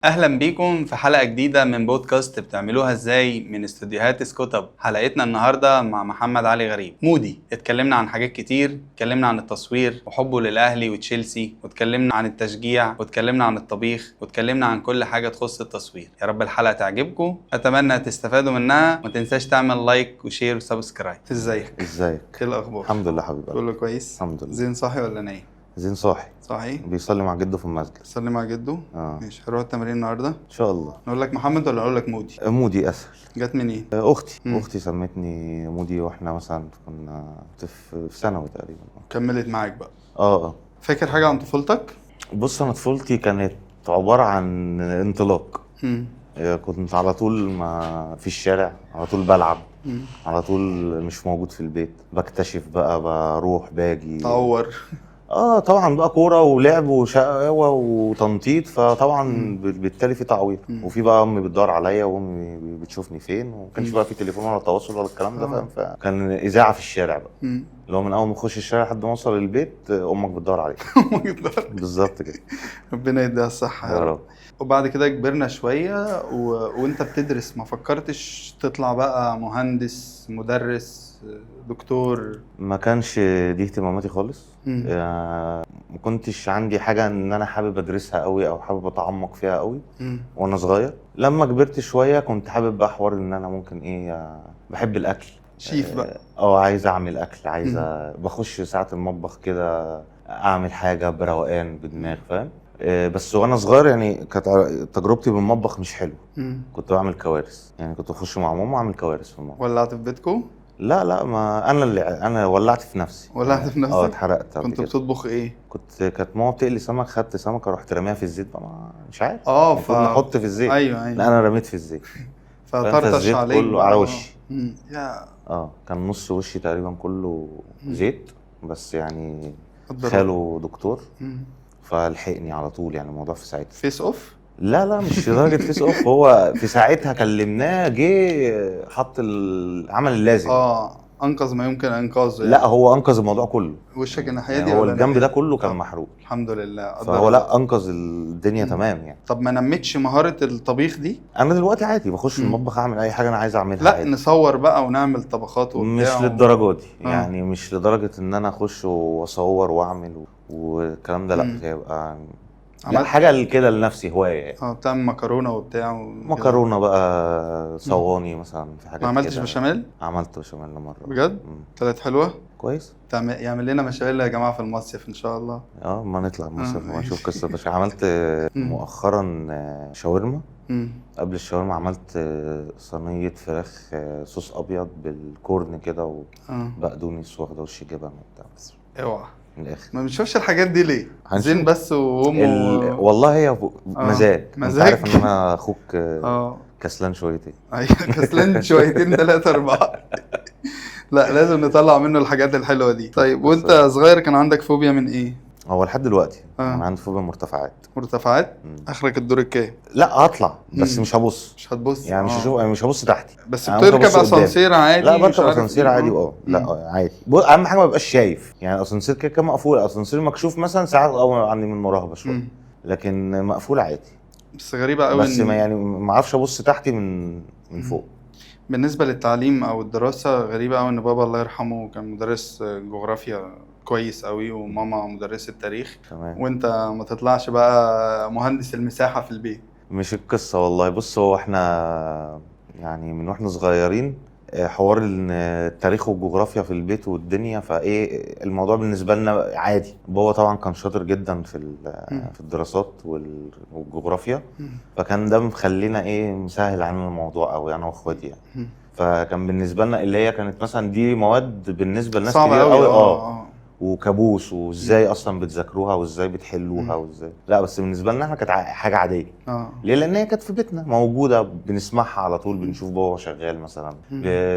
اهلا بيكم في حلقة جديدة من بودكاست بتعملوها ازاي من استوديوهات سكوتب. حلقتنا النهاردة مع محمد علي غريب مودي. اتكلمنا عن حاجات كتير، اتكلمنا عن التصوير وحبه للاهلي وتشيلسي، واتكلمنا عن التشجيع، واتكلمنا عن الطبيخ، واتكلمنا عن كل حاجة تخص التصوير. يا رب الحلقة تعجبكم، اتمنى تستفادوا منها. ما تنساش تعمل لايك وشير وسبسكرايب. ازيك؟ ازيك؟ ايه الاخبار؟ الحمد لله حبيبي. كله كويس؟ الحمد لله. زين صاحي ولا نايم؟ زين صاحي صاحي؟ بيصلي مع جده في المسجد. سلم على جده. ماشي، هروح التمرين النهارده ان شاء الله. نقول لك محمد ولا اقول لك مودي؟ مودي اسهل. جت منين؟ اختي سمتني مودي واحنا مثلا كنا في ثانوي تقريبا. كملت معاك بقى؟ اه. فاكر حاجه عن طفولتك؟ بص، انا طفولتي كانت عباره عن انطلاق. كنت على طول ما في الشارع، على طول بلعب، على طول مش موجود في البيت، بكتشف بقى، بروح باجي تعور. طبعا بقى كوره ولعب وشقاوه وتنطيط، فطبعا بالتالي في تعويض. وفي بقى امي بتدور عليا وامي بتشوفني فين، وما كانش بقى في تليفون ولا تواصل ولا الكلام ده، فاهم؟ فكان اذاعه في الشارع بقى، اللي هو من اول ما تخش الشارع لحد ما اوصل البيت امك بتدور عليك. بالظبط كده. ربنا يديها الصحه يا رب. وبعد كده كبرنا شويه وانت بتدرس ما فكرتش تطلع بقى مهندس، مدرس، دكتور؟ ما كانش دي اهتماماتي خالص. ما كنتش عندي حاجه ان انا حابب ادرسها قوي او حابب اتعمق فيها قوي وانا صغير. لما كبرت شويه كنت حابب بقى حوار ان انا ممكن بحب الاكل، شيف بقى. عايز اعمل اكل، عايز بخش ساعه المطبخ كده اعمل حاجه بروقان بدماغ، فاهم؟ بس وانا صغير يعني كانت تجربتي بالمطبخ مش حلوه. كنت بعمل كوارث، يعني كنت اخش مع ماما اعمل كوارث في المطبخ. ولعت في بيتكم؟ لا، ما انا ولعت في نفسي. ولعت في نفسك؟ اتحرقت. كنت بتطبخ ايه؟ كانت ماما بتقلي سمك، خدت سمكه رحت رميها في الزيت بقى، مش عارف. المفروض نحط في الزيت. ايوه لا، انا رميت في الزيت. فطرطش عليك كله على وشي. يا كان نص وشي تقريبا كله زيت، بس يعني خاله دكتور فلحقني على طول، يعني الموضوع في ساعتها. فيس اوف؟ لا مش لدرجه فيس اوف. هو في ساعتها كلمناه، جه حط عمل اللازم. انقذ ما يمكن انقاذه يعني. لا، هو انقذ الموضوع كله. وشك الناحيه دي هو ولا الجنب ده كله كان محروق الحمد لله. فهو لا انقذ الدنيا تمام يعني. طب ما نمتش مهاره الطبيخ دي؟ انا دلوقتي عادي بخش المطبخ اعمل اي حاجه انا عايز اعملها. لا عادي. نصور بقى ونعمل طبخات وبتاع. مش للدرجه دي يعني. مش لدرجه ان انا اخش واصور واعمل والكلام ده. لا، هيبقى لا حاجه كده لنفسي، هوايه يعني. بتعمل مكرونه وبتاع مكرونه بقى، صواني مثلا، في حاجات. ما عملتش بشاميل؟ عملت بشاميل مره. بجد؟ طلعت حلوه كويس. يعمل لنا مشاوير يا جماعه في المصيف ان شاء الله. ما نطلع المصيف ونشوف قصه بشاميل. عملت مؤخرا شاورما. قبل الشاورما عملت صينيه فراخ صوص ابيض بالكورن كده وبقدونس واخده وش جبن وبتاع. بس اوعى من الاخر. ما بنشوفش الحاجات دي ليه؟ زين بس والله هي مزاج. انت عارف ان انا اخوك كسلان شويتين. ايوه كسلان شويتين 3 4. لا لازم نطلع منه الحاجات الحلوه دي. طيب وانت صغير كان عندك فوبيا من ايه؟ هو لحد دلوقتي انا عندي فوبيا مرتفعات. اخرك الدور الكام؟ لا هطلع بس مش هبص. مش هتبص يعني مش هشوف، مش هبص تحتي. بس بتركب اسانسير عادي؟ لا بركب اسانسير عادي. لا عادي. اهم حاجه ما ابقاش شايف، يعني الاسانسير كده مقفول. الاسانسير مكشوف مثلا ساعات عندي من مراهبه شويه، لكن مقفول عادي. بس غريبه قوي. بس ما اعرفش ابص تحتي من فوق. بالنسبه للتعليم او الدراسه غريبه قوي ان بابا الله يرحمه كان مدرس جغرافيا كويس قوي، وماما مدرسة تاريخ. تمام. وانت ما تطلعش بقى مهندس المساحة في البيت. مش القصة والله. بص، هو احنا يعني من واحنا صغيرين حوار التاريخ والجغرافيا في البيت والدنيا، فايه الموضوع بالنسبة لنا عادي. بابا طبعا كان شاطر جدا في الدراسات والجغرافيا، فكان ده مخلينا مسهل علينا الموضوع قوي انا واخواتي يعني. فكان بالنسبة لنا اللي هي كانت مثلا دي مواد بالنسبة للناس كتير قوي وكابوس، وازاي اصلا بتذاكروها وازاي بتحلوها وازاي. لا بس بالنسبه لنا احنا كانت حاجه عاديه. ليه؟ لان هي كانت في بيتنا موجوده، بنسمعها على طول، بنشوف بابا شغال مثلا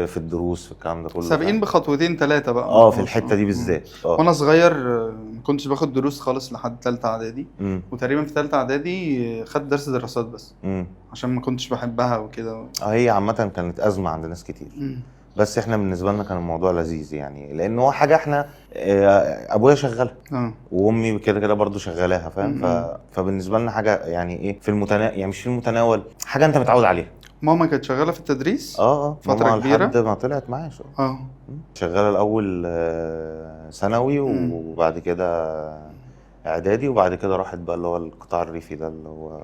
في الدروس، في الكلام ده كله. سابقين بخطوتين 3 بقى. في الحته دي بالذات. وانا صغير ما كنتش باخد دروس خالص لحد 3 اعدادي. وتقريبا في 3 اعدادي خدت درس دراسات بس. عشان ما كنتش بحبها وكده. هي عامه كانت ازمه عند ناس كتير. بس احنا بالنسبه لنا كان الموضوع لذيذ يعني، لان هو حاجه احنا ابويا شغالها وامي كده كده برضو شغالاها فاهم. فبالنسبه لنا حاجه يعني ايه في المتناول، يعني مش في المتناول، حاجه انت متعود عليها. ماما كانت شغاله في التدريس فتره ماما كبيره لحد ما طلعت معاش. شغاله الاول ثانوي وبعد كده اعدادي، وبعد كده راحت بقى اللي هو القطاع الريفي ده اللي هو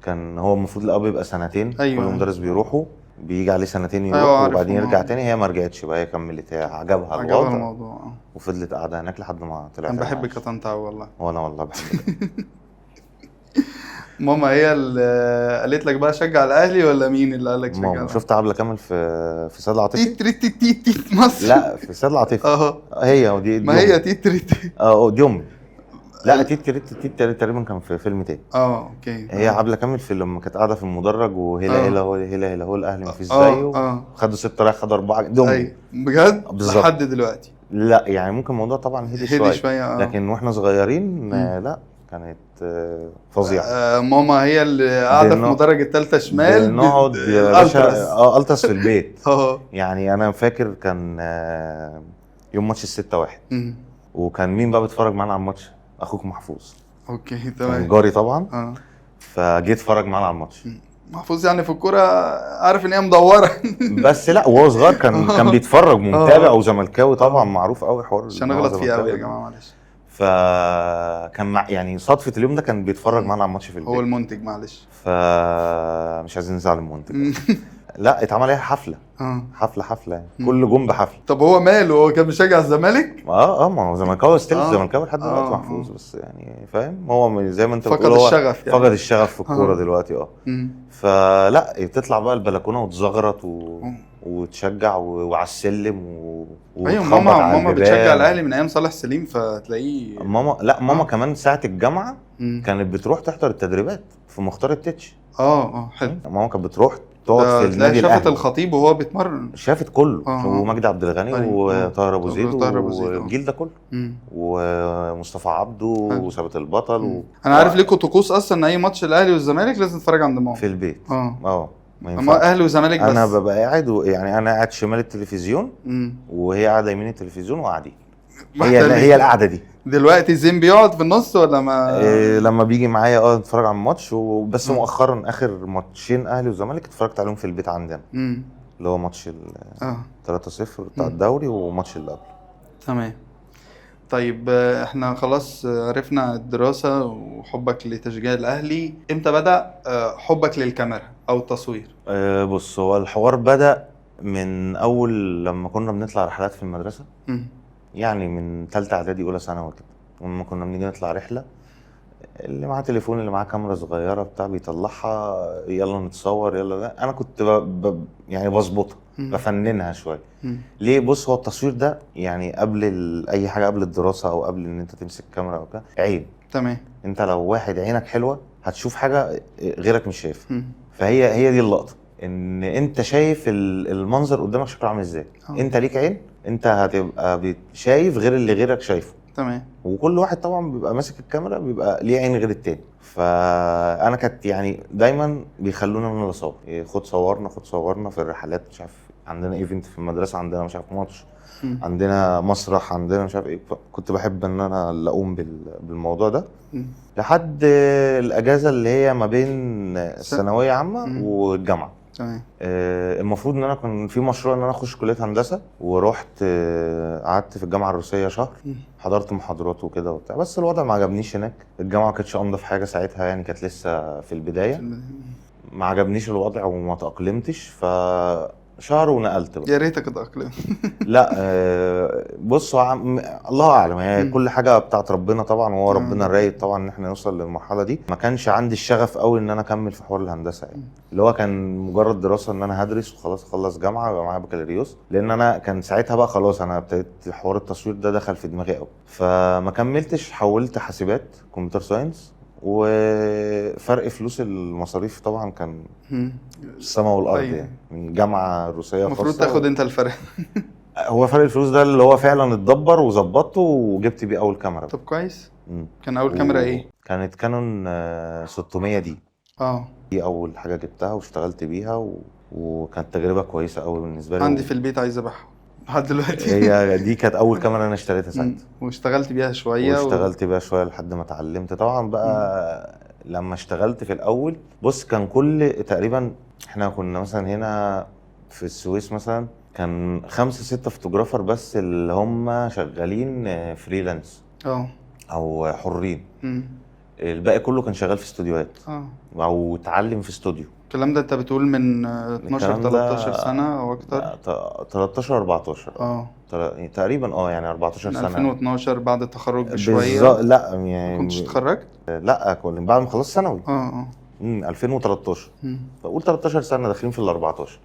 كان هو المفروض الاب يبقى سنتين. كل مدرس بيروحوا بيجي عليه سنتين يروح وبعدين يرجع تاني. هي ما رجعتش بقى، هي كملت، هي عجبها الموضوع وفضلت قاعده هناك لحد ما طلعت. انا بحبك يا طنطا والله. وانا والله بحبك. ماما هي اللي قالت لك بقى شجع الاهلي ولا مين اللي قال لك شجع؟ ماما. شفت عبله كامل في سيد العاطفي؟ تيت مصر. لا في سيد العاطفي. هي ودي ما هي تيت دي امي. لا تيت تقريبا كان في فيلم تاني. اوكي. هي عبله كامل في لما كانت قاعده في المدرج وهلا هو الاهلي مفيش زيه. خدوا 6 رايح خدوا 4 دول. بجد لحد دلوقتي؟ لا يعني ممكن الموضوع طبعا هدي شويه. لكن واحنا صغيرين لا كانت فظيعه. ماما هي اللي قاعده في مدرج الثالثه شمال بنقعد يا باشا التس في البيت. يعني انا فاكر كان يوم ماتش 6-1 وكان مين بقى بيتفرج معانا على الماتش؟ اخوك محفوظ. اوكي تمام. كان جاري طبعا. فجيت اتفرج معانا على الماتش. محفوظ يعني في الكوره عارف ان هي مدوره. بس لا وهو صغير كان بيتفرج متابع وزملكاوي طبعا معروف قوي حوار. عشان اغلط فيه قوي يا جماعه معلش. فكان يعني صدفه اليوم ده كان بيتفرج معانا على الماتش في البيت. هو المنتج معلش. فمش عايزين نزعل المنتج. لا اتعمل عليها حفله. حفله يعني. كل جون بحفله. طب هو ماله؟ هو كان بيشجع الزمالك؟ ما هو زملكاوي ستيل زملكاوي لحد دلوقتي محفوظ. بس يعني فاهم هو زي ما انت بتقول هو فقد الشغف في الكوره دلوقتي. فلا بتطلع بقى البلكونه وتزغرط وتشجع وعلى السلم ايوه ماما بتشجع الاهلي من ايام صالح سليم فتلاقيه. ماما كمان ساعه الجامعه كانت بتروح تحضر التدريبات في مختار التتش. حلو. ماما كانت بتروح تقعد في النادي الاهلي. شافت الخطيب وهو بيتمرن. شافت كله. ومجدي عبد الغني وطاهر ابو زيد والجيل ده كله. ومصطفى عبده وثابت البطل انا عارف ليكوا طقوس اصلا ان اي ماتش الاهلي والزمالك لازم تتفرج عند ماما في البيت. ما اهلي وزمالك بس. انا ببقى قاعد يعني انا قاعد شمال التلفزيون وهي قاعده يمين التلفزيون وقاعدين. هي القعده دي. دلوقتي زين بيقعد في النص ولا ما لما بيجي معايا نتفرج على الماتش وبس. مؤخرا اخر ماتشين اهلي وزمالك اتفرجت عليهم في البيت عندنا. اللي هو ماتش 3-0 بتاع الدوري وماتش اللي قبله. تمام. طيب احنا خلاص عرفنا الدراسة وحبك لتشجيع الاهلي. امتى بدأ حبك للكاميرا او التصوير؟ بص هو الحوار بدأ من اول لما كنا بنطلع رحلات في المدرسة. يعني من ثالثه اعدادي اولى ثانوي كده لما كنا بنيجي نطلع رحله، اللي معاه تليفون اللي معاه كاميرا صغيره بتاع بيطلعها يلا نتصور يلا. ده انا كنت يعني بظبطها بفننها شويه. ليه؟ بص هو التصوير ده يعني قبل اي حاجه، قبل الدراسه او قبل ان انت تمسك كاميرا او كده عين. تمام. انت لو واحد عينك حلوه هتشوف حاجه غيرك مش شايفها. فهي دي اللقطه، ان انت شايف المنظر قدامك شكله عامل ازاي. انت ليك عين، انت هتبقى شايف غير اللي غيرك شايفه. تمام. وكل واحد طبعا بيبقى ماسك الكاميرا بيبقى ليه عين غير التاني. فانا كانت يعني دايما بيخلونا ان انا اصور. خد صورنا في الرحلات. مش عارف عندنا ايفنت في المدرسه، عندنا مش عارف ماتش، عندنا مسرح، عندنا مش عارف ايه. كنت بحب ان انا اللي اقوم بالموضوع ده لحد الاجازه اللي هي ما بين الثانويه عامه والجامعه. تمام. المفروض ان انا كان في مشروع ان انا اخش كليه هندسه، ورحت قعدت في الجامعه الروسيه شهر. حضرت محاضرات وكده وبتاع، بس الوضع ما عجبنيش هناك. الجامعه ما كانتش انضف حاجه ساعتها يعني، كانت لسه في البدايه. ما عجبنيش الوضع وما تاقلمتش. شهر ونقلت بقى. يا ريتك اتأقلمت. لا بص الله اعلم، هي كل حاجه بتاعت ربنا طبعا، وهو ربنا رايد طبعا ان احنا نوصل للمرحله دي. ما كانش عندي الشغف قوي ان انا اكمل في حوار الهندسه يعني. اللي هو كان مجرد دراسه ان انا هدرس وخلاص اخلص جامعه ويبقى معايا بكالوريوس. لان انا كان ساعتها بقى خلاص انا ابتديت حوار التصوير ده دخل في دماغي قوي. فما كملتش، حولت حاسبات كمبيوتر ساينس. وفرق فلوس المصاريف طبعا كان السما والارض. يعني من جامعه روسيه المفروض تاخد انت الفرق. هو فرق الفلوس ده اللي هو فعلا اتدبر وظبطته وجبت بيه اول كاميرا. طب كويس. كان اول كاميرا ايه؟ كانت كانون 600 دي. دي اول حاجه جبتها واشتغلت بيها وكانت تجربه كويسه قوي بالنسبه لي. عندي في البيت عايز ابيعها لحد دلوقتي. هي دي كانت اول كاميرا انا اشتريتها ساعتها. واشتغلت بيها شويه واشتغلت بيها شويه لحد ما اتعلمت طبعا بقى. لما اشتغلت في الاول بص كان كل تقريبا احنا كنا مثلا هنا في السويس مثلا كان 5-6 فوتوغرافر بس اللي هم شغالين فريلانس او حرين. الباقي كله كان شغال في استوديوهات او اتعلم في استوديو. الكلام ده انت بتقول من 12 13 سنه او اكتر؟ 13 14 تقريبا يعني 14 سنه. 2012 بعد التخرج بشويه؟ لا يعني ما كنتش اتخرجت؟ لا كنت بعد ما خلصت ثانوي. 2013. فقول 13 سنه داخلين في ال 14.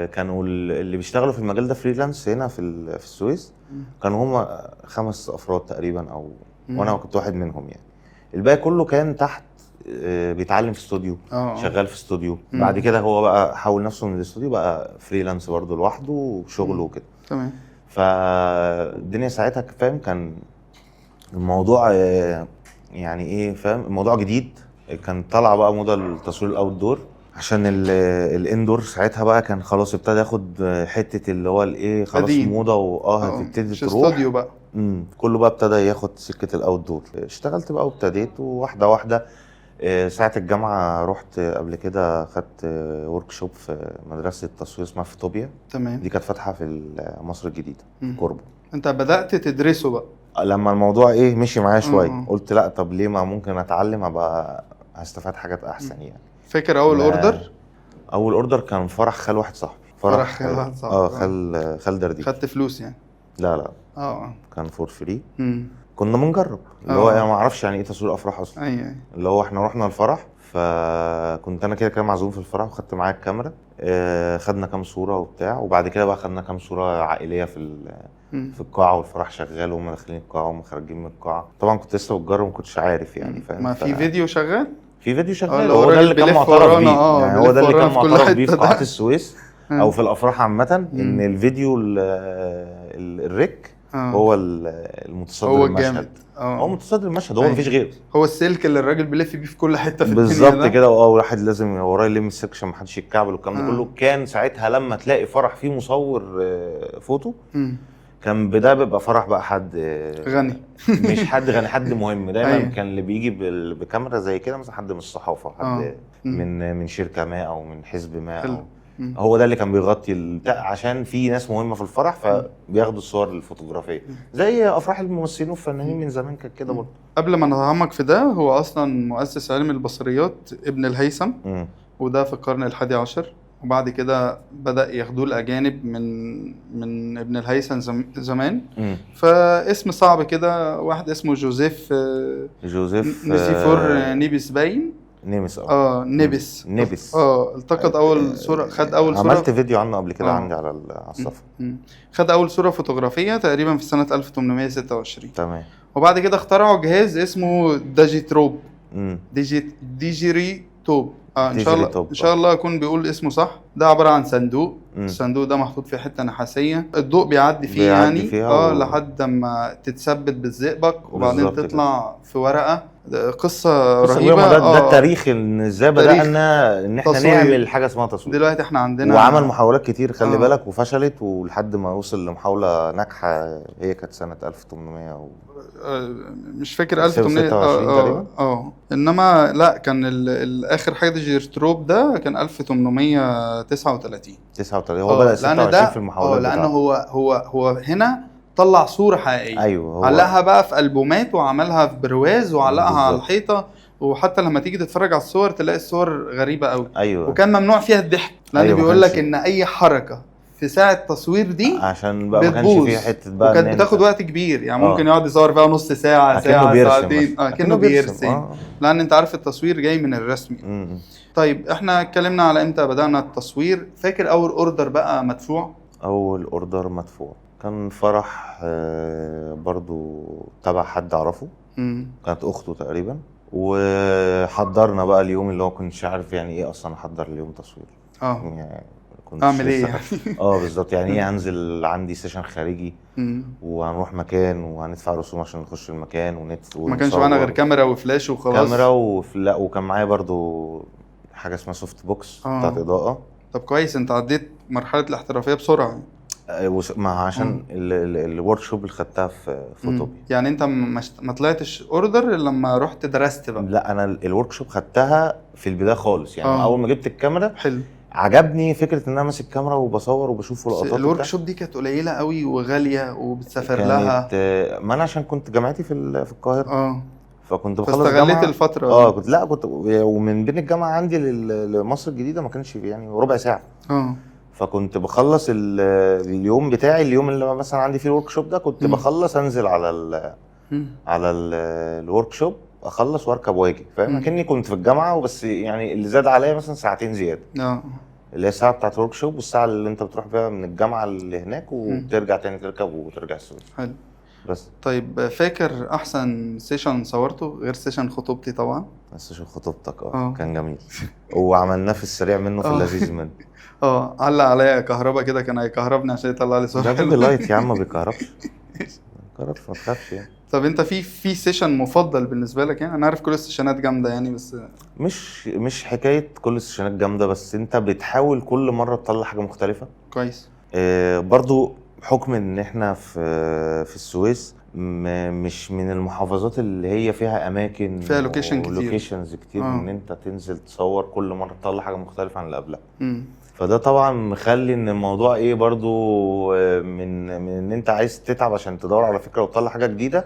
كانوا اللي بيشتغلوا في المجال ده فريلانس هنا في السويس كانوا هم 5 افراد تقريبا او وانا كنت واحد منهم يعني. الباقي كله كان تحت بيتعلم في استوديو، شغال في استوديو. بعد كده هو بقى حول نفسه من الاستوديو بقى فريلانس برضه لوحده وشغله وكده. تمام. فالدنيا ساعتها فاهم كان الموضوع يعني ايه فاهم الموضوع جديد. كان طالع بقى موضه التصوير الاوت دور عشان الاندور ساعتها بقى كان خلاص ابتدى ياخد حته اللي هو الايه خلاص موضه هتبتدي تروح استوديو بقى. كله بقى ابتدى ياخد سكه الاوت دور. اشتغلت بقى وابتديت واحده واحده. ساعه الجامعه رحت قبل كده خدت ورك شوب في مدرسه تصوير اسمها فوتوبيا. تمام. دي كانت فاتحه في مصر الجديده في كوربو. انت بدات تدرسه بقى لما الموضوع مشي معايا شويه قلت لا طب ليه ما ممكن اتعلم ابقى هستفاد حاجات احسن يعني. فاكر اول اوردر؟ اول اوردر كان فرح خال واحد صاحبي. فرح خال واحد صاحبي. خال درديش. خدت فلوس يعني؟ لا كان فور فري. كنا بنجرب اللي هو ما اعرفش يعني ايه تصوير افراح اصلا. ايوه. اللي هو احنا رحنا الفرح فكنت انا كده معزوم في الفرح وخدت معايا الكاميرا. خدنا كام صوره وبتاع وبعد كده بقى خدنا كام صوره عائليه في القاعه والفرح شغال وهم داخلين القاعه وهم خارجين من القاعه. طبعا كنت لسه بتجرب ما كنتش عارف يعني فاهم. ما في فيديو شغال؟ في فيديو شغال. هو ده اللي كان معترف بيه يعني. هو ده اللي كان معترف بيه في قاعات السويس او في الافراح عامه ان الفيديو الريك هو المتصدر المشهد. هو متصدر المشهد. هو مفيش غيره. هو السلك اللي الراجل بيلف بيه في كل حته في الدنيا بالظبط كده. واحد لازم وراه يلم السلك عشان ما حدش يتكعبل والكلام ده كله. كان ساعتها لما تلاقي فرح فيه مصور فوتو كان ده بيبقى فرح بقى حد غني. مش حد غني، حد مهم دايما. كان اللي بيجي بكاميرا زي كده مثلا حد من الصحافه، حد من شركه ما او من حزب ما أو هو ده اللي كان بيغطي عشان في ناس مهمه في الفرح فبياخدوا الصور الفوتوغرافيه زي افراح الممثلين والفنانين من زمان كانت كده برضه. قبل ما نتعمق في ده، هو اصلا مؤسس علم البصريات ابن الهيثم وده في القرن ال11. وبعد كده بدأ ياخدوه الأجانب من ابن الهيثم زمان. فاسم صعب كده، واحد اسمه جوزيف نيسيفور نيبس باين. نيبس نيبس التقط اول صوره، خد اول صوره. عملت فيديو عنه قبل كده عندي على الصفحه. خد اول صوره فوتوغرافيه تقريبا في سنه 1826. تمام. وبعد كده اخترعوا جهاز اسمه داجيتروب. ديجيري توب. ان شاء الله اكون بيقول اسمه صح. ده عباره عن صندوق. الصندوق ده محطوط في حته نحاسيه، الضوء بيعدي فيه يعني لحد ما تتثبت بالزئبق وبعدين تطلع في ورقه. قصه رهيبه. ده التاريخ ان ازاي بدانا ان احنا نعمل حاجه اسمها تصوير. دلوقتي احنا عندنا وعمل محاولات كتير خلي بالك وفشلت ولحد ما وصل لمحاوله ناجحه. هي كانت سنه 1800 مش فاكر 1826 تقريبا. انما لا كان الاخر حاجه جيرتروب ده كان 1839. هو بدأ 26 في المحاولات لانه هو هنا طلع صوره حقيقيه. ايوه. علقها بقى في البومات وعملها في برواز وعلقها على الحيطه. وحتى لما تيجي تتفرج على الصور تلاقي الصور غريبه قوي. ايوه. وكان ممنوع فيها الضحك لان بيقول لك ان اي حركه في ساعه التصوير دي عشان بقى ما كانش فيها حته بقى وكانت بتاخد وقت كبير يعني. ممكن يقعد يصور فيها نص ساعه ساعتين كأنه بيرسم. لان انت عارف التصوير جاي من الرسم. طيب احنا اتكلمنا على امتى بدأنا التصوير. فاكر اول اوردر بقى مدفوع؟ اول اوردر مدفوع كان فرح برضو تبع حد اعرفه. كانت اخته تقريبا. وحضرنا بقى اليوم اللي هو كنتش عارف يعني ايه اصلا احضر اليوم تصوير. يعني اعمل ايه يعني؟ بالظبط. يعني ايه هنزل عندي سيشن خارجي وهنروح مكان وهندفع رسوم عشان نخش المكان ما كانش معانا غير كاميرا وفلاش وخلاص. كاميرا وكان معايا برضو حاجه اسمها سوفت بوكس آه. بتاعت اضاءه. طب كويس، انت عديت مرحله الاحترافيه بسرعه. ما عشان الورك شوب اللي خدتها في فوتوبيا. يعني انت ما طلعتش اوردر الا لما رحت درست بقى؟ لا انا الورك شوب خدتها في البدايه خالص يعني. اول ما جبت الكاميرا حلو، عجبني فكره ان انا ماسك كاميرا وبصور وبشوف لقطات. الورك شوب دي كانت قليله قوي وغاليه وبتسافر لها. ما انا عشان كنت جامعتي في القاهره. فكنت بخلص فاستغليت جامعه الفتره. كنت ومن بين الجامعه عندي لمصر الجديده ما كانش يعني ربع ساعه. فكنت بخلص اليوم بتاعي، اليوم اللي مثلا عندي فيه الورك شوب ده كنت بخلص انزل على الورك شوب، اخلص واركب واجي، فاهم؟ كأني كنت في الجامعه وبس. يعني اللي زاد عليا مثلا ساعتين زياده، اللي هي الساعه بتاعت الورك شوب والساعه اللي انت بتروح فيها من الجامعه اللي هناك وبترجع تاني تركب وترجع السوق. حلو. بس طيب فاكر احسن سيشن صورته غير سيشن خطوبتي طبعا؟ سيشن خطوبتك كان جميل وعملنا في السريع منه في اللذيذ منه. علق عليا كهربا كده، كان هيكهربني عشان يطلع لي صوره. ده بيبي لايت يا عم، ما بيكهربش. ما تخافش يعني. طب انت في سيشن مفضل بالنسبه لك؟ يعني انا عارف كل السيشنات جامده يعني، بس مش حكايه كل السيشنات جامده، بس انت بتحاول كل مره تطلع حاجه مختلفه. كويس. برضو بحكم ان احنا في السويس، مش من المحافظات اللي هي فيها اماكن فيها لوكيشنز كتير ان انت تنزل تصور كل مره تطلع حاجه مختلفه عن اللي قبلها. فده طبعا مخلي ان الموضوع برضو من ان انت عايز تتعب عشان تدور على فكره وتطلع حاجه جديده،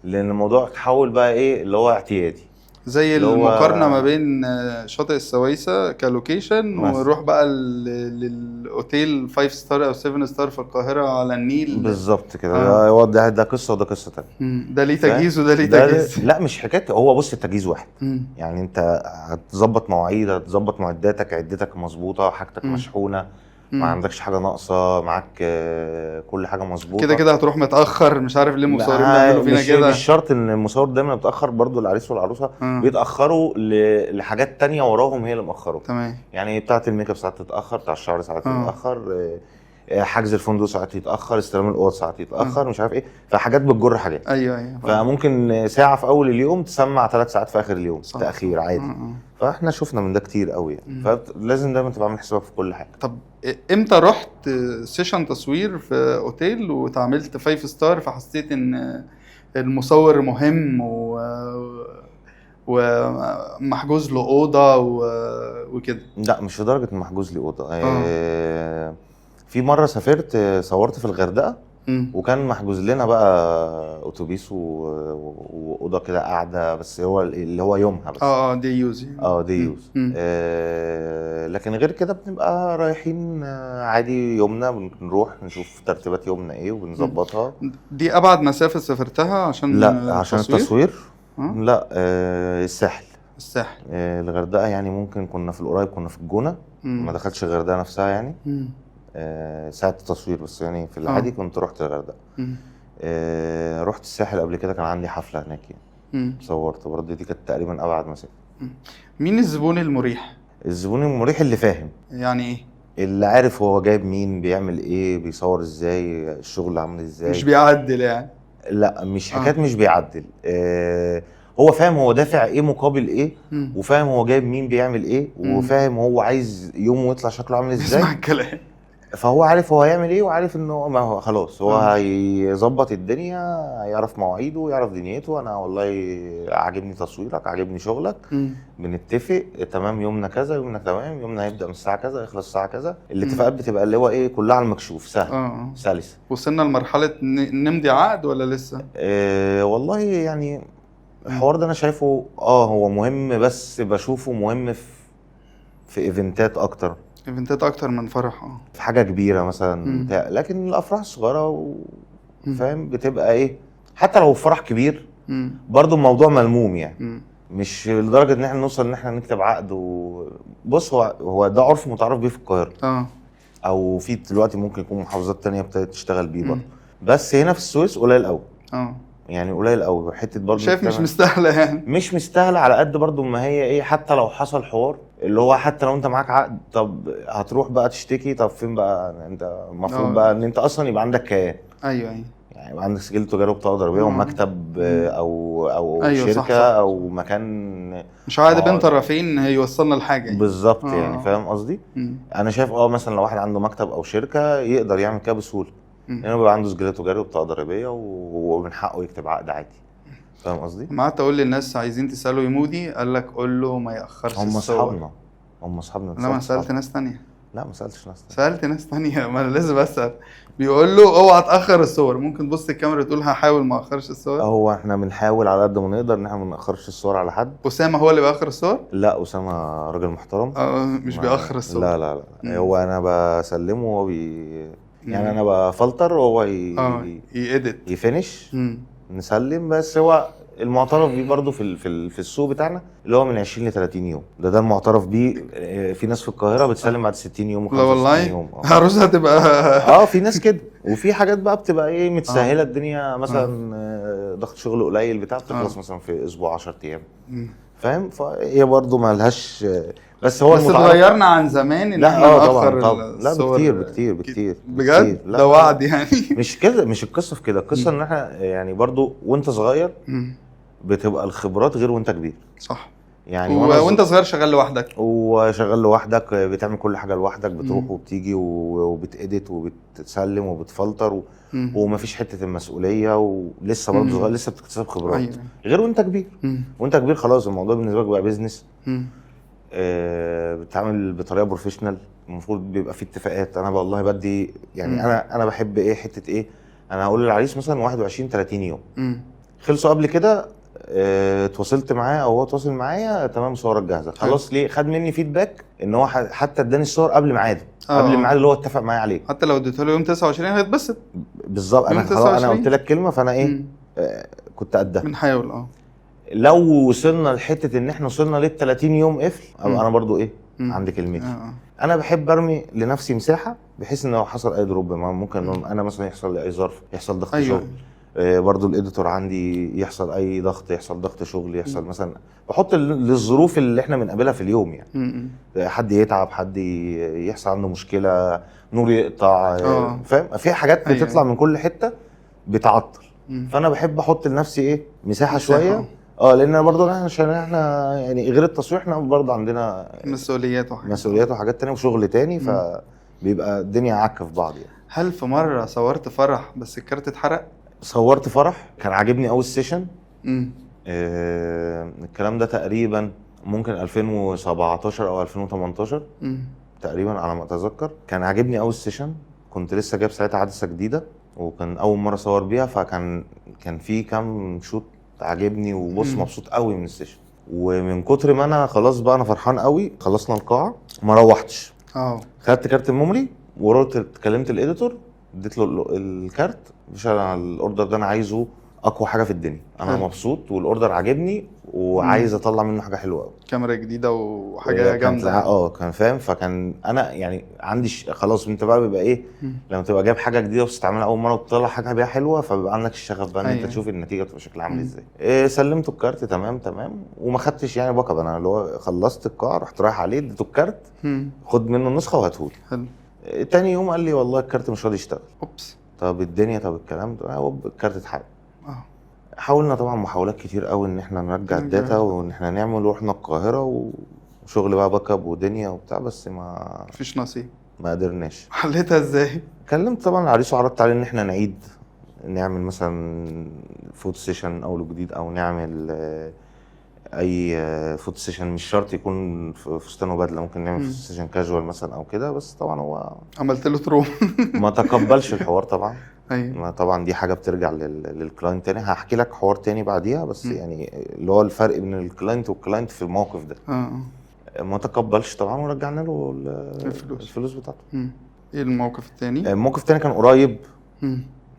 لان الموضوع تحول بقى اللي هو اعتيادي، زي المقارنه ما بين شاطئ السويسه كلوكيشن ونروح بقى للاوتيل 5 ستار او 7 ستار في القاهره على النيل. بالظبط كده. ده قصه وده قصه ثانيه. ده ليه تجهيز وده ليه تجهيز. لا مش حكايه. هو بص، التجهيز واحد. يعني انت هتظبط مواعيد، هتظبط معداتك، عدتك مظبوطه، حاجتك مشحونه، ما عندكش حاجه ناقصه معاك، كل حاجه مظبوطه. كده هتروح متاخر، مش عارف ليه المصورين بيعملوا فينا كده. مش شرط ان المصور دايما بيتاخر، برضو العريس والعروسه بيتاخروا لحاجات تانية وراهم هي اللي مأخروا. تمام. يعني بتاعه الميك اب ساعات تتاخر، بتاع الشعر ساعات تتاخر، حجز الفندق ساعات يتاخر، استلام الاوض ساعات يتاخر، مش عارف ايه. فحاجات بتجر حاجات. ايوه فممكن ساعه في اول اليوم تسمع 3 ساعات في اخر اليوم. صح. تاخير عادي. فاحنا شفنا من ده كتير قوي يعني. فلازم دايما تبقى عامل حسابك في كل حاجه. طب امتى رحت سيشن تصوير في اوتيل واتعاملت 5 ستار فحسيت ان المصور مهم ومحجوز له اوضه وكده؟ لا مش لدرجه محجوز لي اوضه. في مره سافرت صورت في الغردقه، وكان محجوز لنا بقى اتوبيس واوضه كده قاعده، بس هو اللي هو يومها بس. دي يوز دي يوز. لكن غير كده بنبقى رايحين عادي يومنا، بنروح نشوف ترتيبات يومنا ايه وبنظبطها. دي ابعد مسافه سافرتها عشان لا عشان التصوير؟ لا الساحل. الغردقه يعني ممكن كنا في القريب، كنا في الجونه، ما دخلتش الغردقه نفسها يعني. ساعة التصوير بس. يعني في العادي كنت رحت الغردقة. رحت الساحل قبل كده، كان عندي حفلة هناك يعني. صورت برضه، دي كانت تقريبا أبعد مسافة. مين الزبون المريح؟ الزبون المريح اللي فاهم. يعني ايه؟ اللي عارف هو جايب مين، بيعمل ايه، بيصور ازاي، الشغل عامل ازاي. مش بيعدل يعني؟ لا مش حكاية مش بيعدل. هو فاهم هو دافع ايه مقابل ايه، وفاهم هو جايب مين بيعمل ايه، وفاهم هو عايز يومه يطلع شكله عامل ازاي. اسمع الكلام. فهو عارف هو هيعمل ايه، وعارف انه ما هو خلاص هو هيظبط الدنيا، هيعرف مواعيده ويعرف دنيته. انا والله عاجبني تصويرك، عاجبني شغلك، بنتفق تمام يومنا كذا، يومنا تمام، يومنا هيبدا من الساعه كذا يخلص الساعه كذا. الاتفاقات بتبقى اللي هو كلها على المكشوف، سهل سلسه. وصلنا لمرحله نمضي عقد ولا لسه؟ والله يعني الحوار ده انا شايفه هو مهم، بس بشوفه مهم في ايفنتات اكتر من فرح. في حاجه كبيره مثلا بتاع. لكن الافراح الصغيره فاهم بتبقى حتى لو فرح كبير برضو الموضوع ملموم يعني. مش لدرجه ان احنا نوصل ان احنا نكتب عقد بص هو ده عرف متعارف بيه في القاهره. او في دلوقتي ممكن يكون محافظات تانية ابتدت تشتغل بيه برضو، بس هنا في السويس قليل قوي. يعني قليل قوي حته برضو. شايف مش مستاهله يعني؟ مش مستاهله على قد برضو ما هي حتى لو حصل حوار اللي هو حتى لو انت معاك عقد، طب هتروح بقى تشتكي، طب فين بقى انت المفروض بقى ان انت اصلا يبقى عندك كيان. ايوه يعني يبقى عندك سجل تجاري وبطاقه ضريبيه ومكتب او أيوة شركه صح. او مكان مش عادي بين مقعد. طرفين هيوصلنا لحاجه يعني. بالظبط يعني فاهم قصدي. مم. انا شايف مثلا لو واحد عنده مكتب او شركه يقدر يعمل كده بسهوله، لانه بيبقى عنده سجل تجاري وبطاقه ضريبيه ومن حقه يكتب عقد عادي. فاهم قصدي؟ ما قعدت اقول للناس عايزين تسالوا يمودي، قال لك قول له ما ياخرش هم الصور. اصحابنا لا ما سالت ناس تانية. لا ما سالتش ناس تانية. سالت ناس تانية، ما انا لازم اسال. بيقول له اوعى تاخر الصور، ممكن تبص الكاميرا تقول هحاول ما اخرش الصور. هو احنا بنحاول على قد ما نقدر ان احنا ما ناخرش الصور على حد. اسامه هو اللي بيأخر الصور؟ لا اسامه راجل محترم. مش بيأخر الصور. لا لا لا هو انا بسلمه وهو يعني انا بفلتر وهو يأدت يفنش نسلم. بس هو المعترف بيه برضه في السوق بتاعنا اللي هو من 20 ل 30 يوم، ده المعترف بيه. في ناس في القاهره بتسلم بعد 60 يوم لا والله يوم. عروسها تبقى في ناس كده. وفي حاجات بقى بتبقى متسهله الدنيا، مثلا ضغط شغل قليل بتاع بتخلص مثلا في اسبوع 10 ايام. فاهم؟ فهي برضه ما لهاش. بس اتغيرنا عن زمان ان احنا نأخر لا بكتير بجد. ده وعد يعني. مش كده، مش القصه في كده. القصه ان احنا يعني برضو وانت صغير بتبقى الخبرات غير وانت كبير. صح. يعني وانت صغير شغال لوحدك وشغال لوحدك، بتعمل كل حاجه لوحدك، بتروح وبتيجي وبتأديت وبتسلم وبتفلتر ومفيش حته المسؤوليه، ولسه برضه صغير لسه بتكتسب خبرات. أيوة. غير وانت كبير. وانت كبير خلاص الموضوع بالنسبه لك بقى بيزنس. بتعمل بطريقه بروفيشنال، المفروض بيبقى في اتفاقات. انا والله بدي يعني انا بحب حته انا هقول للعريس مثلا 21 30 يوم خلصوا قبل كده. اتواصلت معاه او هو تواصل معايا تمام، صورك جاهزه خلاص. ليه؟ خد مني فيدباك ان هو حتى اداني الصور قبل ميعاده، قبل الميعاد اللي هو اتفق معايا عليه. حتى لو اديته له يوم 29 هيتبسط. بالظبط. انا خلاص انا قلت لك كلمه، فانا كنت قدها. بنحاول لو وصلنا لحته ان احنا وصلنا لل 30 يوم قفل، انا برضو عندي كلمتي. انا بحب ارمي لنفسي مساحه بحيث ان لو حصل اي دروب ممكن انا مثلا يحصل لي اي ظرف، يحصل ضغط شغل. برضو الاديتور عندي يحصل اي ضغط، يحصل ضغط شغل، يحصل مثلا بحط للظروف اللي احنا بنقابلها في اليوم يعني. حد يتعب، حد يحصل عنده مشكله، نور يقطع. فاهم؟ في حاجات بتطلع من كل حته بتعطل. فانا بحب احط لنفسي مساحه شويه. لان برضه عشان احنا يعني غير التصوير احنا برضه عندنا مسؤوليات وحاجات تانية وشغل تاني، فبيبقى الدنيا عكه في بعض يعني. هل في مره صورت فرح بس الكارت اتحرق؟ صورت فرح كان عاجبني اول سيشن. الكلام ده تقريبا ممكن 2017 او 2018 تقريبا على ما اتذكر. كان عاجبني اول سيشن، كنت لسه جايب ساعتها عدسه جديده وكان اول مره اصور بيها، فكان في كام شوت عاجبني وبص مبسوط قوي من السيشن. ومن كتر ما انا خلاص بقى انا فرحان قوي، خلصنا القاعه ما روحتش. خدت كارت الميموري ورحت كلمت الاديتور، اديت له الكارت. مش انا الاوردر ده انا عايزه اقوى حاجه في الدنيا، انا مبسوط والاوردر عاجبني وعايز اطلع منه حاجه حلوه قوي، كاميرا جديده وحاجه جامده. كان فاهم. فكان انا يعني عندي خلاص. انت بقى بيبقى لما تبقى جايب حاجه جديده وبتستعملها اول مره وتطلع حاجه بيها حلوه، فبيبقى عندك الشغف بقى ان انت تشوف النتيجه بتبقى شكلها عامل ازاي. سلمته الكارت تمام وما خدتش يعني باك اب. انا اللي هو خلصت القاعه رحت رايح عليه اديته الكارت، خد منه النسخه وهاتهولي. حلو. تاني يوم قال لي والله الكارت مش راضي يشتغل. اوبس. طب الكلام ده هو الكارت اتحرق. حاولنا طبعا محاولات كتير قوي ان احنا نرجع الداتا وان احنا نعمل، ورحنا القاهره وشغل بقى باك اب ودنيا وبتاع، بس ما فيش نصيب، ما قدرناش. حليتها ازاي؟ كلمت طبعا العريس وعرضت عليه ان احنا نعمل مثلا فوتو سيشن اول جديد، او نعمل اي فوتو سيشن مش شرط يكون فستان وبدله، ممكن نعمل فوتو سيشن كاجوال مثلا او كده. بس طبعا هو عملت له تروم ما تقبلش الحوار طبعا. ايوه طبعا دي حاجه بترجع للكلاينت تاني، هحكي لك حوار تاني بعديها. بس يعني اللي هو الفرق بين الكلاينت والكلاينت في الموقف ده. ما تقبلش طبعا ورجعنا له الفلوس بتاعته. ايه الموقف التاني؟ الموقف التاني كان قريب.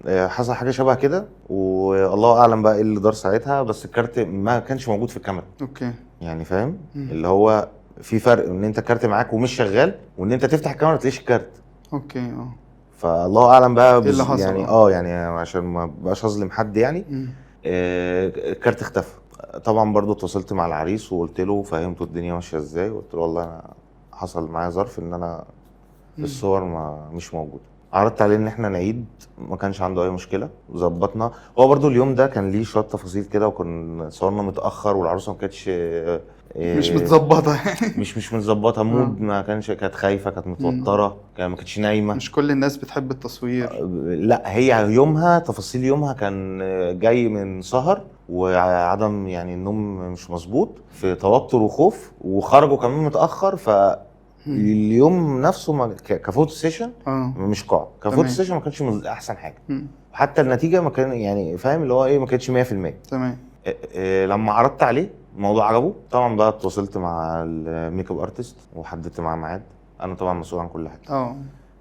حصل حاجه شبه كده والله اعلم بقى ايه اللي دار ساعتها، بس الكارت ما كانش موجود في الكاميرا. اوكي. يعني فاهم اللي هو في فرق ان انت الكارت معاك ومش شغال، وان انت تفتح الكاميرا تلاقيش الكارت. اوكي. فالله اعلم بقى ايه اللي حصل؟ يعني يعني عشان ما بقاش اظلم حد يعني. الكارت اختفى. طبعا برضو اتواصلت مع العريس وقلت له، فهمته الدنيا ماشيه ازاي، قلت له والله انا حصل معايا ظرف ان انا الصور مش موجوده. عرضت عليه ان احنا نعيد، ما كانش عنده اي مشكله، ظبطنا. هو برضو اليوم ده كان ليه شويه تفاصيل كده، وكنا صورنا متاخر والعروسه ما كانتش مش متظبطه يعني. مش متظبطه، مود ما كانش، كانت خايفه، كانت متوتره، ما كانتش نايمه. مش كل الناس بتحب التصوير. لا هي يومها تفاصيل يومها كان جاي من سهر وعدم يعني النوم مش مظبوط، في توتر وخوف، وخرجوا كمان متاخر. اليوم نفسه كفوتو سيشن مش قاعه، كفوتو سيشن ما كانش احسن حاجه. حتى النتيجه ما كان يعني فاهم اللي هو ايه، ما كانتش 100%. تمام. لما عرضت عليه الموضوع عجبه طبعا، بقى اتواصلت مع الميك اب ارتست وحددت معاه ميعاد. انا طبعا مسؤول عن كل حاجه.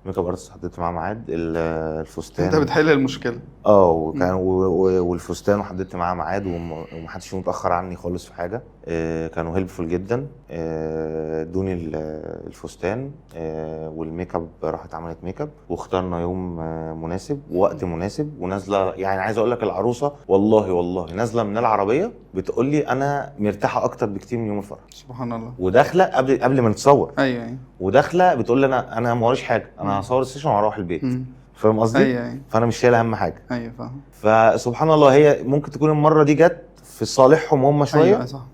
ميك اب ارتست حددت معاه ميعاد. الفستان انت بتحل المشكله. وكان والفستان وحددت معاه ميعاد، ومحدش متاخر عني خالص في حاجه. كانوا هيلبفول جدا. ادوني الفستان والميك اب، راحت عملت ميك اب واخترنا يوم مناسب ووقت مناسب. ونازله يعني عايز اقول لك العروسه والله نازله من العربيه بتقول لي انا مرتاحه اكتر بكتير من يوم الفرح. سبحان الله. وداخله قبل ما نتصور. ايوه. وداخله بتقول لي انا ما وريش حاجه، انا هصور السيشن وهروح البيت. فاهم قصدي؟ ايوه. فانا مش شايل اهم حاجه. ايوه فاهم. فسبحان الله هي ممكن تكون المره دي جت في صالحهم هم شويه. ايوه صح.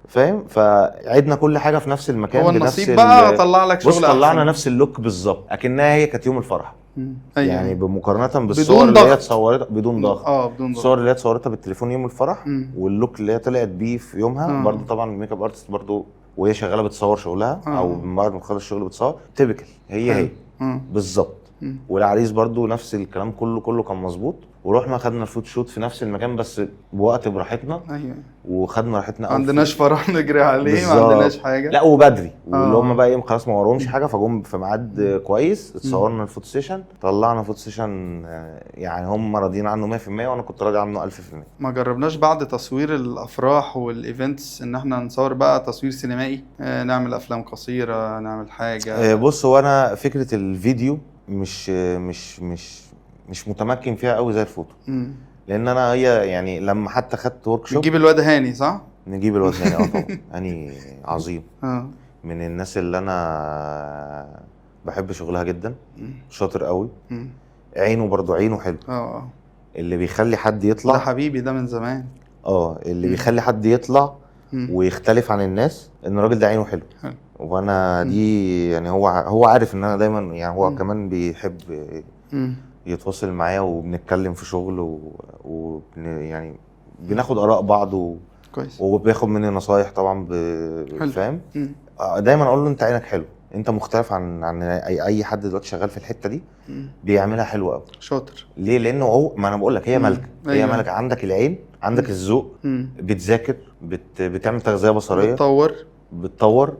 فاهم؟ فعدنا كل حاجه في نفس المكان، هو النصيب بقى طلع لك شغل. بص طلعنا نفس اللوك بالظبط، اكنها هي كانت يوم الفرح. أيوة. يعني بمقارنه بالصور اللي هي اتصورتها بدون ضغط. بدون ضغط. الصور اللي هي اتصورتها بالتليفون يوم الفرح واللوك اللي هي طلعت بيه في يومها برضو. طبعا الميك اب ارتست برضو وهي شغاله بتصور شغلها او بعد ما تخلص الشغل بتصور تيبيكال هي بالظبط. والعريس برضو نفس الكلام، كله كان مظبوط. ورحنا خدنا الفوتوشوت في نفس المكان بس بوقت براحتنا. ايوه. وخدنا راحتنا، ما عندناش فرح نجري عليه، ما عندناش حاجه. لا وبدري، واللي هم بقى ايه خلاص ما وراهمش حاجه، فجم في ميعاد كويس. اتصورنا الفوتو سيشن، طلعنا فوتو سيشن يعني هم راضيين عنه 100% وانا كنت راضي عنه 1000%. ما جربناش بعد تصوير الافراح والايفنتس ان احنا نصور بقى تصوير سينمائي، نعمل افلام قصيره، نعمل حاجه؟ بص هو انا فكره الفيديو مش متمكن فيها قوي زي الفوتو. لان انا هي يعني لما حتى خدت ورك شوب. نجيب الواد هاني صح؟ نجيب الواد هاني طبعا. هاني عظيم. من الناس اللي انا بحب شغلها جدا. شاطر قوي. عينه برضو عينه حلو. اللي بيخلي حد يطلع. ده حبيبي ده من زمان. اللي بيخلي حد يطلع ويختلف عن الناس ان الراجل ده عينه حلو. وانا دي يعني هو عارف ان انا دايما يعني هو كمان بيحب يتواصل معايا وبنتكلم في شغل يعني بناخد اراء بعض كويس. وبياخد مني نصايح طبعا فاهم. دايما اقول له انت عينك حلو، انت مختلف عن اي حد دلوقتي شغال في الحته دي. بيعملها حلو قوي. شاطر. ليه؟ لانه هو ما انا بقول لك هي ملكه. هي ملكه. عندك العين، عندك الذوق، بتذاكر، بتعمل تغذيه بصريه، بتطور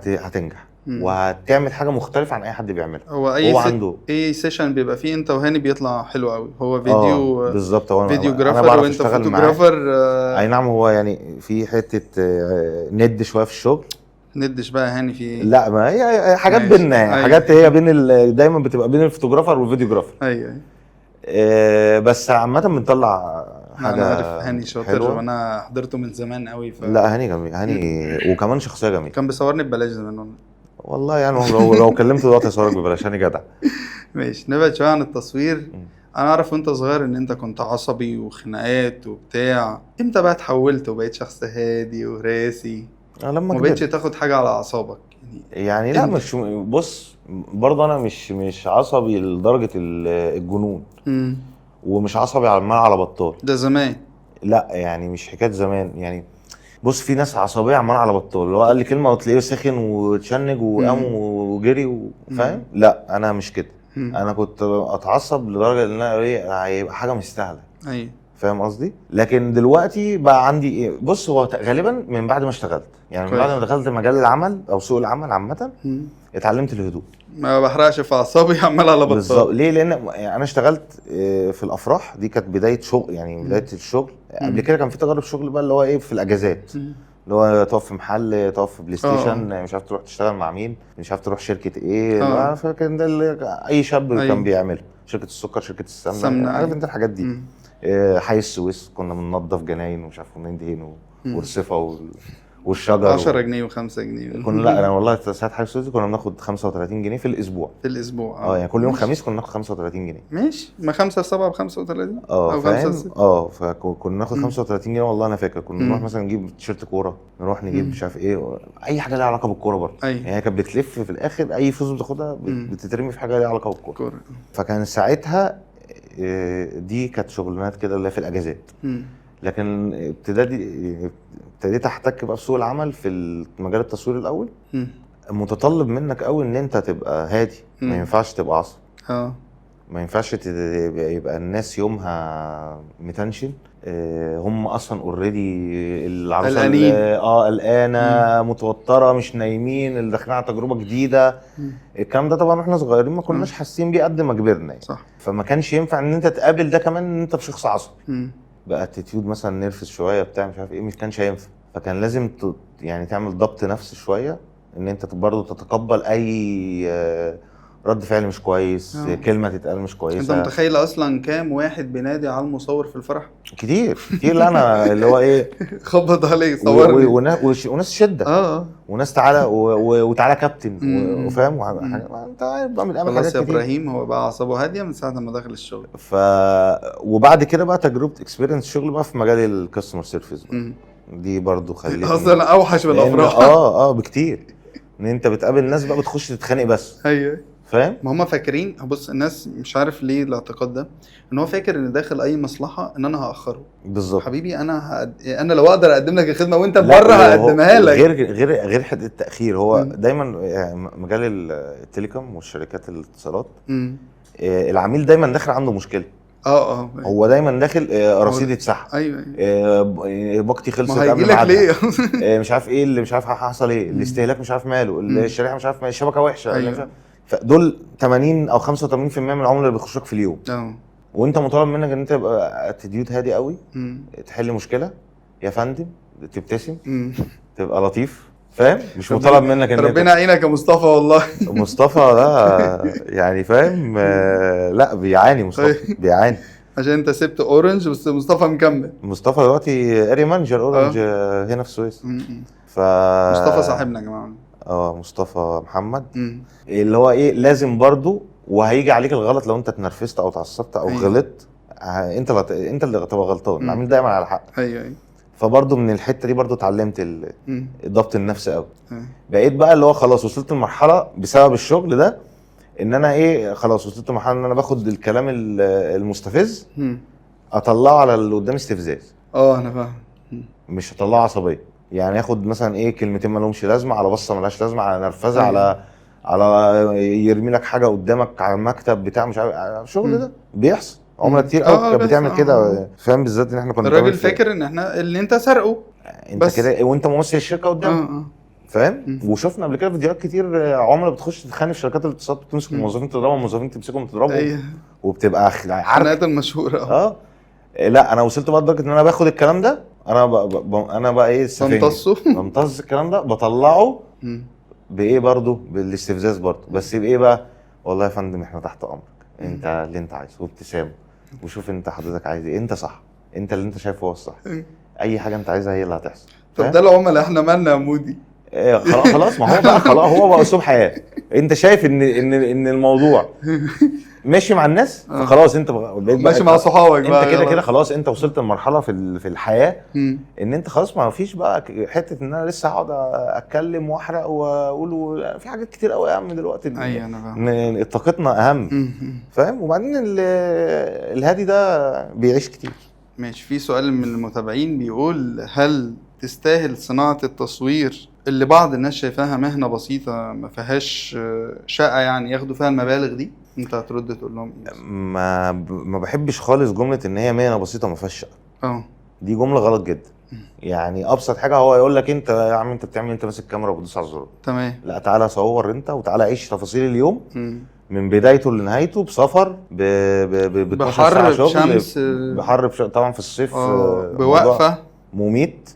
هتنجح وهتعمل حاجه مختلفه عن اي حد بيعملها. هو عنده اي سيشن بيبقى فيه انت وهاني بيطلع حلو قوي. هو فيديو بالظبط. هو فيديوجرافر وانت فوتوجرافر. اي نعم. هو يعني في حته ند شويه في الشغل. ندش بقى هاني في لا ما هي حاجات بيننا يعني. حاجات هي بين دايما بتبقى بين الفوتوجرافر والفيديوجرافر. ايوه. بس عامه بنطلع حاجه. انا عارف هاني شاطر وانا حضرته من زمان قوي. لا هاني جميل. هاني وكمان شخصيه جميله. كان بيصورني ببلاش زمان والله يعني لو كلمته دلوقتي هيصورك ببلاش. هاني جدع. ماشي. نبعد شويه عن التصوير. انا اعرف وانت صغير ان انت كنت عصبي وخناقات وبتاع. امتى بقى اتحولت وبقيت شخص هادي وراسي؟ لما ما بقتش تاخد حاجه على اعصابك يعني لا مش بص برضه انا مش عصبي لدرجه الجنون. ومش عصبي على بطال. ده زمان. لا يعني مش حكايه زمان يعني. بص في ناس عصبيه عمال على بطال، اللي هو قال لي كلمه وتلاقيه سخن وتشنج وقام وجري فاهم. لا انا مش كده. انا كنت اتعصب لدرجه ان انا هيبقى حاجه مستاهله. ايوه فاهم قصدي. لكن دلوقتي بقى عندي ايه، بص هو غالبا من بعد ما اشتغلت يعني من بعد ما دخلت مجال العمل او سوق العمل عامه اتعلمت الهدوء. ما بحرقش في اعصابي عمال على بطال. بالظبط. ليه؟ لان انا اشتغلت في الافراح دي كانت بدايه شغل يعني بدايه الشغل. قبل كده كان في تجارب شغل بقى اللي هو ايه في الاجازات. اللي هو تقف في محل، تقف في بلاي ستيشن، مش عارف تروح تشتغل مع مين، مش عارف تروح شركه ايه. فكان ده اللي اي شاب كان بيعمله. شركه السكر، شركه السمنه، عارف انت الحاجات دي. حي السويس كنا بننظف جناين ومش عارف وندهن ورصفه والشجر 10 جنيه و5 جنيه كنا لا انا والله ساعه حاجه سوزي كنا بناخد 35 جنيه في الاسبوع. في الاسبوع يعني كل يوم ماشي. خميس كنا ناخد 35 جنيه. ماشي، ما 5 في 7 ب 35 اه او فاهم. 5 فكنا ناخد مم. 35 جنيه والله انا فاكر. كنا مم. نروح مثلا نجيب تيشيرت كوره، نروح نجيب مم. مش عارف ايه، اي حاجه ليها علاقه بالكوره برضه. ايوه. يعني هي كانت بتلف في الاخر اي فلوس بتاخدها مم. بتترمي في حاجه ليها علاقه بالكوره. كوره. فكان ساعتها دي كانت شغلانات كده اللي هي في الاجازات. مم. لكن ابتديت احتك بقى في سوق العمل في مجال التصوير الاول. مم. متطلب منك قوي ان انت تبقى هادي، مم. ما ينفعش تبقى عصبي، اه ما ينفعش يبقى الناس يومها متنشن. هم اصلا اوريدي العروسه قلقانين. قلقانه متوتره مش نايمين اللي داخلين على تجربه جديده. مم. الكلام ده طبعا واحنا صغيرين ما كناش حاسين بيه قد ما كبرنا يعني. صح. فما كانش ينفع ان انت تقابل ده كمان ان انت بشخص عصبي مم. بقى اتيتيود مثلا نرفز شويه بتاع مش عارف ايه، مش كانش هينفع. فكان لازم يعني تعمل ضبط نفس شويه ان انت برضه تتقبل اي رد فعل مش كويس، كلمه تتقال مش كويسه. انت متخيل اصلا كام واحد بينادي على المصور في الفرح؟ كتير لا انا اللي هو ايه خبط عليه صورني وناس شده وناس تعالى وتعالى كابتن وفاهم انت عارف بقى من خلاص يا ابراهيم هو بقى اعصابه هاديه من ساعه ما دخل الشغل. وبعد كده بقى تجربه اكسبيرينس شغل بقى في مجال الكاستمر سيرفيس دي برضو خليتني اصلا اوحش من الافراح. بكتير ان انت بتقابل ناس بقى بتخش تتخانق بس. ايوه فاهم. ما هم فاكرين، بص الناس مش عارف ليه الاعتقاد ده ان هو فاكر ان داخل اي مصلحه ان انا هاخره. بالظبط حبيبي انا لو اقدر اقدم لك الخدمه وانت بره هقدمها لك. غير حته التاخير هو دايما مجال التليكوم والشركات الاتصالات العميل دايما داخل عنده مشكله. هو دايما داخل رصيد اتسحب. ايوه باقتي خلصت قبل ما ليه مش عارف ايه اللي مش عارف حصل ايه الاستهلاك مش عارف ماله الشريحه مش عارف الشبكه وحشه. أيوة. فدول 80 او 85% من العملاء اللي بيخشوك في اليوم. وانت مطالب منك ان انت تبقى اتيتيود هادي قوي. تحل مشكله يا فندم، تبتسم، تبقى لطيف. فاهم. مش مطالب منك ان ربنا يعينك يا مصطفى والله. مصطفى ده يعني فاهم. لا بيعاني مصطفى بيعاني عشان انت سبت اورنج بس مصطفى مكمل. مصطفى دلوقتي اري مانجر اورنج هنا في السويس. مصطفى صاحبنا يا جماعه. مصطفى محمد اللي هو ايه لازم برضو وهيجي عليك الغلط لو انت اتنرفزت او اتعصبت او غلطت. انت اللي هتبقى غلطان. العميل دايما على حق. ايوه فبرضو من الحته دي برضو اتعلمت ضبط النفس قوي. بقيت بقى اللي هو خلاص وصلت لمرحله بسبب الشغل ده ان انا ايه خلاص وصلت لمرحله ان انا باخد الكلام المستفز اطلعه على اللي قدام استفزاز. انا فاهم. مش هطلعه عصبيه. يعني اخد مثلا ايه كلمتين ما لهمش لازمه على بصه ملهاش لازمه على نرفزه على يرمي لك حاجه قدامك على المكتب بتاع مش عارف الشغل ده بيحصل. عملاء كتير قوي كانت بتعمل كده. فاهم. بالذات ان احنا كنا الراجل فاكر ان احنا اللي انت سرقه انت كده وانت ممثل الشركه قدام. فاهم. وشفنا قبل كده فيديوهات كتير عملاء بتخش تتخانق في شركات الاتصالات بتمسك الموظفين تضربهم الموظفين تمسكهم تضربهم وبتبقى خناقات المشهوره. لا انا وصلت بقى لدرجه ان انا باخد الكلام ده انا بقى ايه بمتص الكلام ده بطلعه بايه برضو بالاستفزاز برضو. بس بايه بقى والله يا فندم احنا تحت امرك انت اللي انت عايزه وابتسامه وشوف انت حضرتك عايز ايه انت صح انت اللي انت شايفه هو الصح اي حاجه انت عايزها هي اللي هتحصل. طب ده العملاء احنا مالنا يا مودي. خلاص ما هو بقى خلاص هو بقى اسلوب حياه. انت شايف ان الموضوع ماشي مع الناس فخلاص انت بقيت ماشي مع صحابك بقى انت كده خلاص انت وصلت لمرحله في الحياه ان انت خلاص ما فيش بقى حته ان انا لسه هقعد اتكلم واحرق واقول في حاجات كتير قوي يا عم دلوقتي. ايوه انا فاهم. طاقتنا اهم. فاهم. وبعدين الهادي ده بيعيش كتير. ماشي. في سؤال من المتابعين بيقول هل تستاهل صناعه التصوير اللي بعض الناس شايفاها مهنه بسيطه ما فيهاش شقه يعني ياخدوا فيها المبالغ دي؟ انت هترد تقول لهم ايه؟ ما بحبش خالص جمله ان هي مهنه بسيطه ما فيهاش شقه. دي جمله غلط جدا. يعني ابسط حاجه هو يقول لك انت يا عم انت بتعمل انت ماسك كاميرا وبتدوس على الزرار تمام. لا تعالى صور انت وتعالى عيش تفاصيل اليوم من بدايته لنهايته بسفر بحر بشمس بحر طبعا في الصيف بوقفه مميت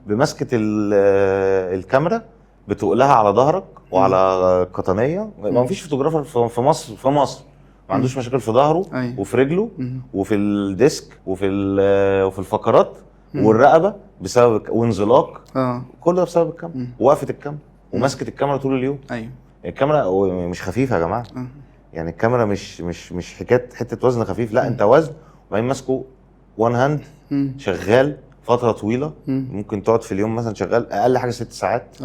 بمسكه الكاميرا بتقلها على ظهرك وعلى قطنيه. ما فيش فوتوغرافر في مصر ما عندوش مشاكل في ظهره وفي رجله وفي الديسك وفي الفقرات والرقبه بسبب وانزلاق، كل ده بسبب الكاميرا، وقفه الكاميرا ومسكه الكاميرا طول اليوم. ايوه الكاميرا مش خفيفه يا جماعه. يعني الكاميرا مش حته وزن خفيف، لا انت وزن وبعدين ماسكه وان هاند شغال فتره طويله. ممكن تقعد في اليوم مثلا شغال اقل حاجه 6 ساعات.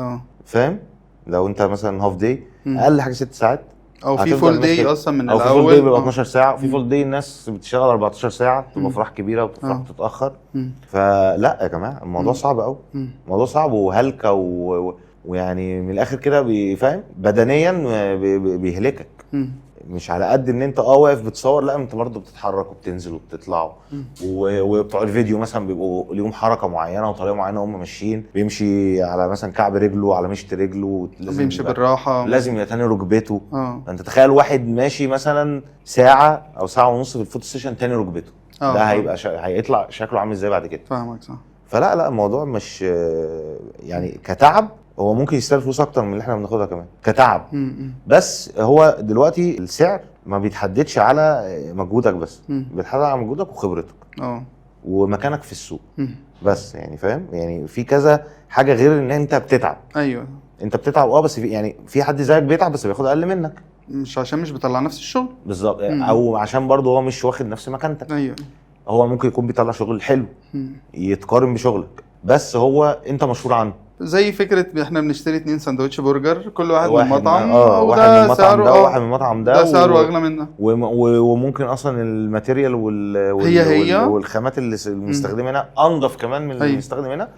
فاهم؟ لو انت مثلا هاف داي اقل حاجه 6 ساعات، او في فول داي اصلا من أو الاول، في فول داي بيبقى 12 ساعه، وفي فول داي الناس بتشتغل 14 ساعه، بتبقى افراح كبيره وبتفرح تتاخر. فلا يا جماعه الموضوع صعب قوي، الموضوع صعب وهلكه ويعني من الاخر كده بيفهم بدنيا بيهلكك. مش على قد ان انت واقف بتصور، لا انت برضه بتتحرك وبتنزل وبتطلع وبتوع الفيديو مثلا بيبقوا ليهم حركه معينه وطريقه معينه، هم ماشيين بيمشي على مثلا كعب رجله على مشط رجله، لازم بيمشي بالراحه، لازم يتني ركبته. انت تخيل واحد ماشي مثلا ساعه او ساعه ونص في الفوتو ستيشن تاني ركبته، ده هيبقى هيطلع شكله عامل ازاي بعد كده؟ فاهمك صح. فلا الموضوع مش يعني كتعب، هو ممكن يستاهل فلوس اكتر من اللي احنا بناخدها كمان كتعب. بس هو دلوقتي السعر ما بيتحددش على مجهودك بس، بيتحدد على مجهودك وخبرتك ومكانك في السوق. بس يعني فاهم، يعني في كذا حاجه غير ان انت بتتعب. ايوه انت بتتعب بس في يعني في حد زيك بيتعب بس بياخد اقل منك، مش عشان مش بيطلع نفس الشغل بالظبط، او عشان برضه هو مش واخد نفس مكانتك. ايوه هو ممكن يكون بيطلع شغل حلو يتقارن بشغلك، بس هو انت مشهور عنه. زي فكره احنا بنشتري 2 سندوتش برجر، كل واحد من مطعم، واحد من المطعم ده وواحد من المطعم ده سعره اغلى منه، وممكن اصلا الماتيريال والخامات اللي بنستخدمها هنا انضف كمان من اللي بنستخدم هنا،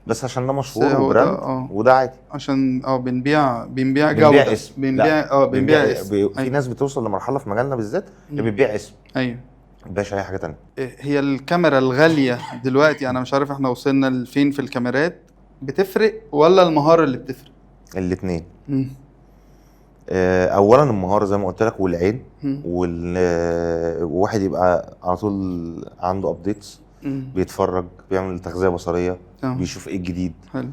بس عشان ده مشهور وبراند وده عادي، عشان بنبيع جوده، بنبيع اسم. في ناس بتوصل لمرحله في مجالنا بالذات بتبيع اسم. ايوه مبيعش اي حاجه تانية. هي الكاميرا الغاليه دلوقتي انا مش عارف احنا وصلنا لفين في الكاميرات، بتفرق ولا المهاره اللي بتفرق؟ الاثنين. اولا المهاره زي ما قلت لك، والعين، وواحد يبقى على طول عنده ابديتس، بيتفرج، بيعمل تغذيه بصريه، بيشوف ايه الجديد، حلو،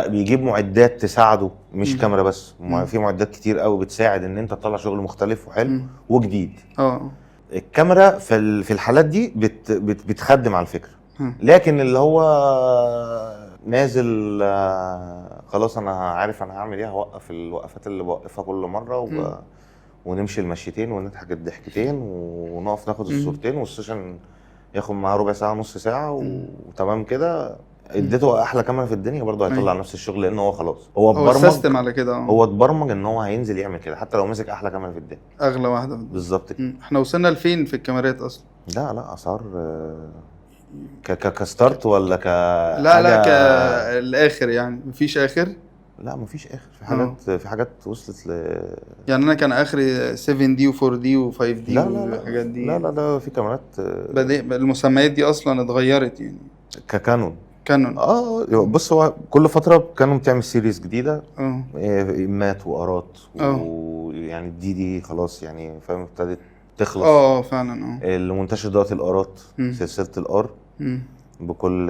بيجيب معدات تساعده، مش كاميرا بس، في معدات كتير قوي بتساعد ان انت تطلع شغل مختلف وحلو وجديد. الكاميرا في الحالات دي بتخدم على الفكره. لكن اللي هو نازل خلاص انا عارف انا هعمل ايه، هوقف الوقفات اللي بوقفها كل مره ونمشي المشيتين ونضحك الضحكتين ونقف ناخد الصورتين والسيشن ياخد معاه ربع ساعه نص ساعه وتمام كده، اديته احلى كاميرا في الدنيا برضه هيطلع نفس الشغل، لان هو خلاص هو اتبرمج على كده. هو اتبرمج ان هو هينزل يعمل كده حتى لو مسك احلى كاميرا في الدنيا، اغلى واحده بالظبط كده. احنا وصلنا لفين في الكاميرات اصلا؟ لا اسعار كستارت ولا لا كالاخر يعني مفيش اخر. لا مفيش اخر، في حاجات وصلت يعني انا كان اخري 7 دي و4 دي و5 دي والحاجات دي. لا في كاميرات المسميات دي اصلا اتغيرت يعني. كانون بص هو كل فتره كانون بتعمل سيريز جديده، مات وارات ويعني دي خلاص يعني فاهم، ابتدت تخلص. فعلا. اللي منتشر دلوقتي الارات، سلسله الار بكل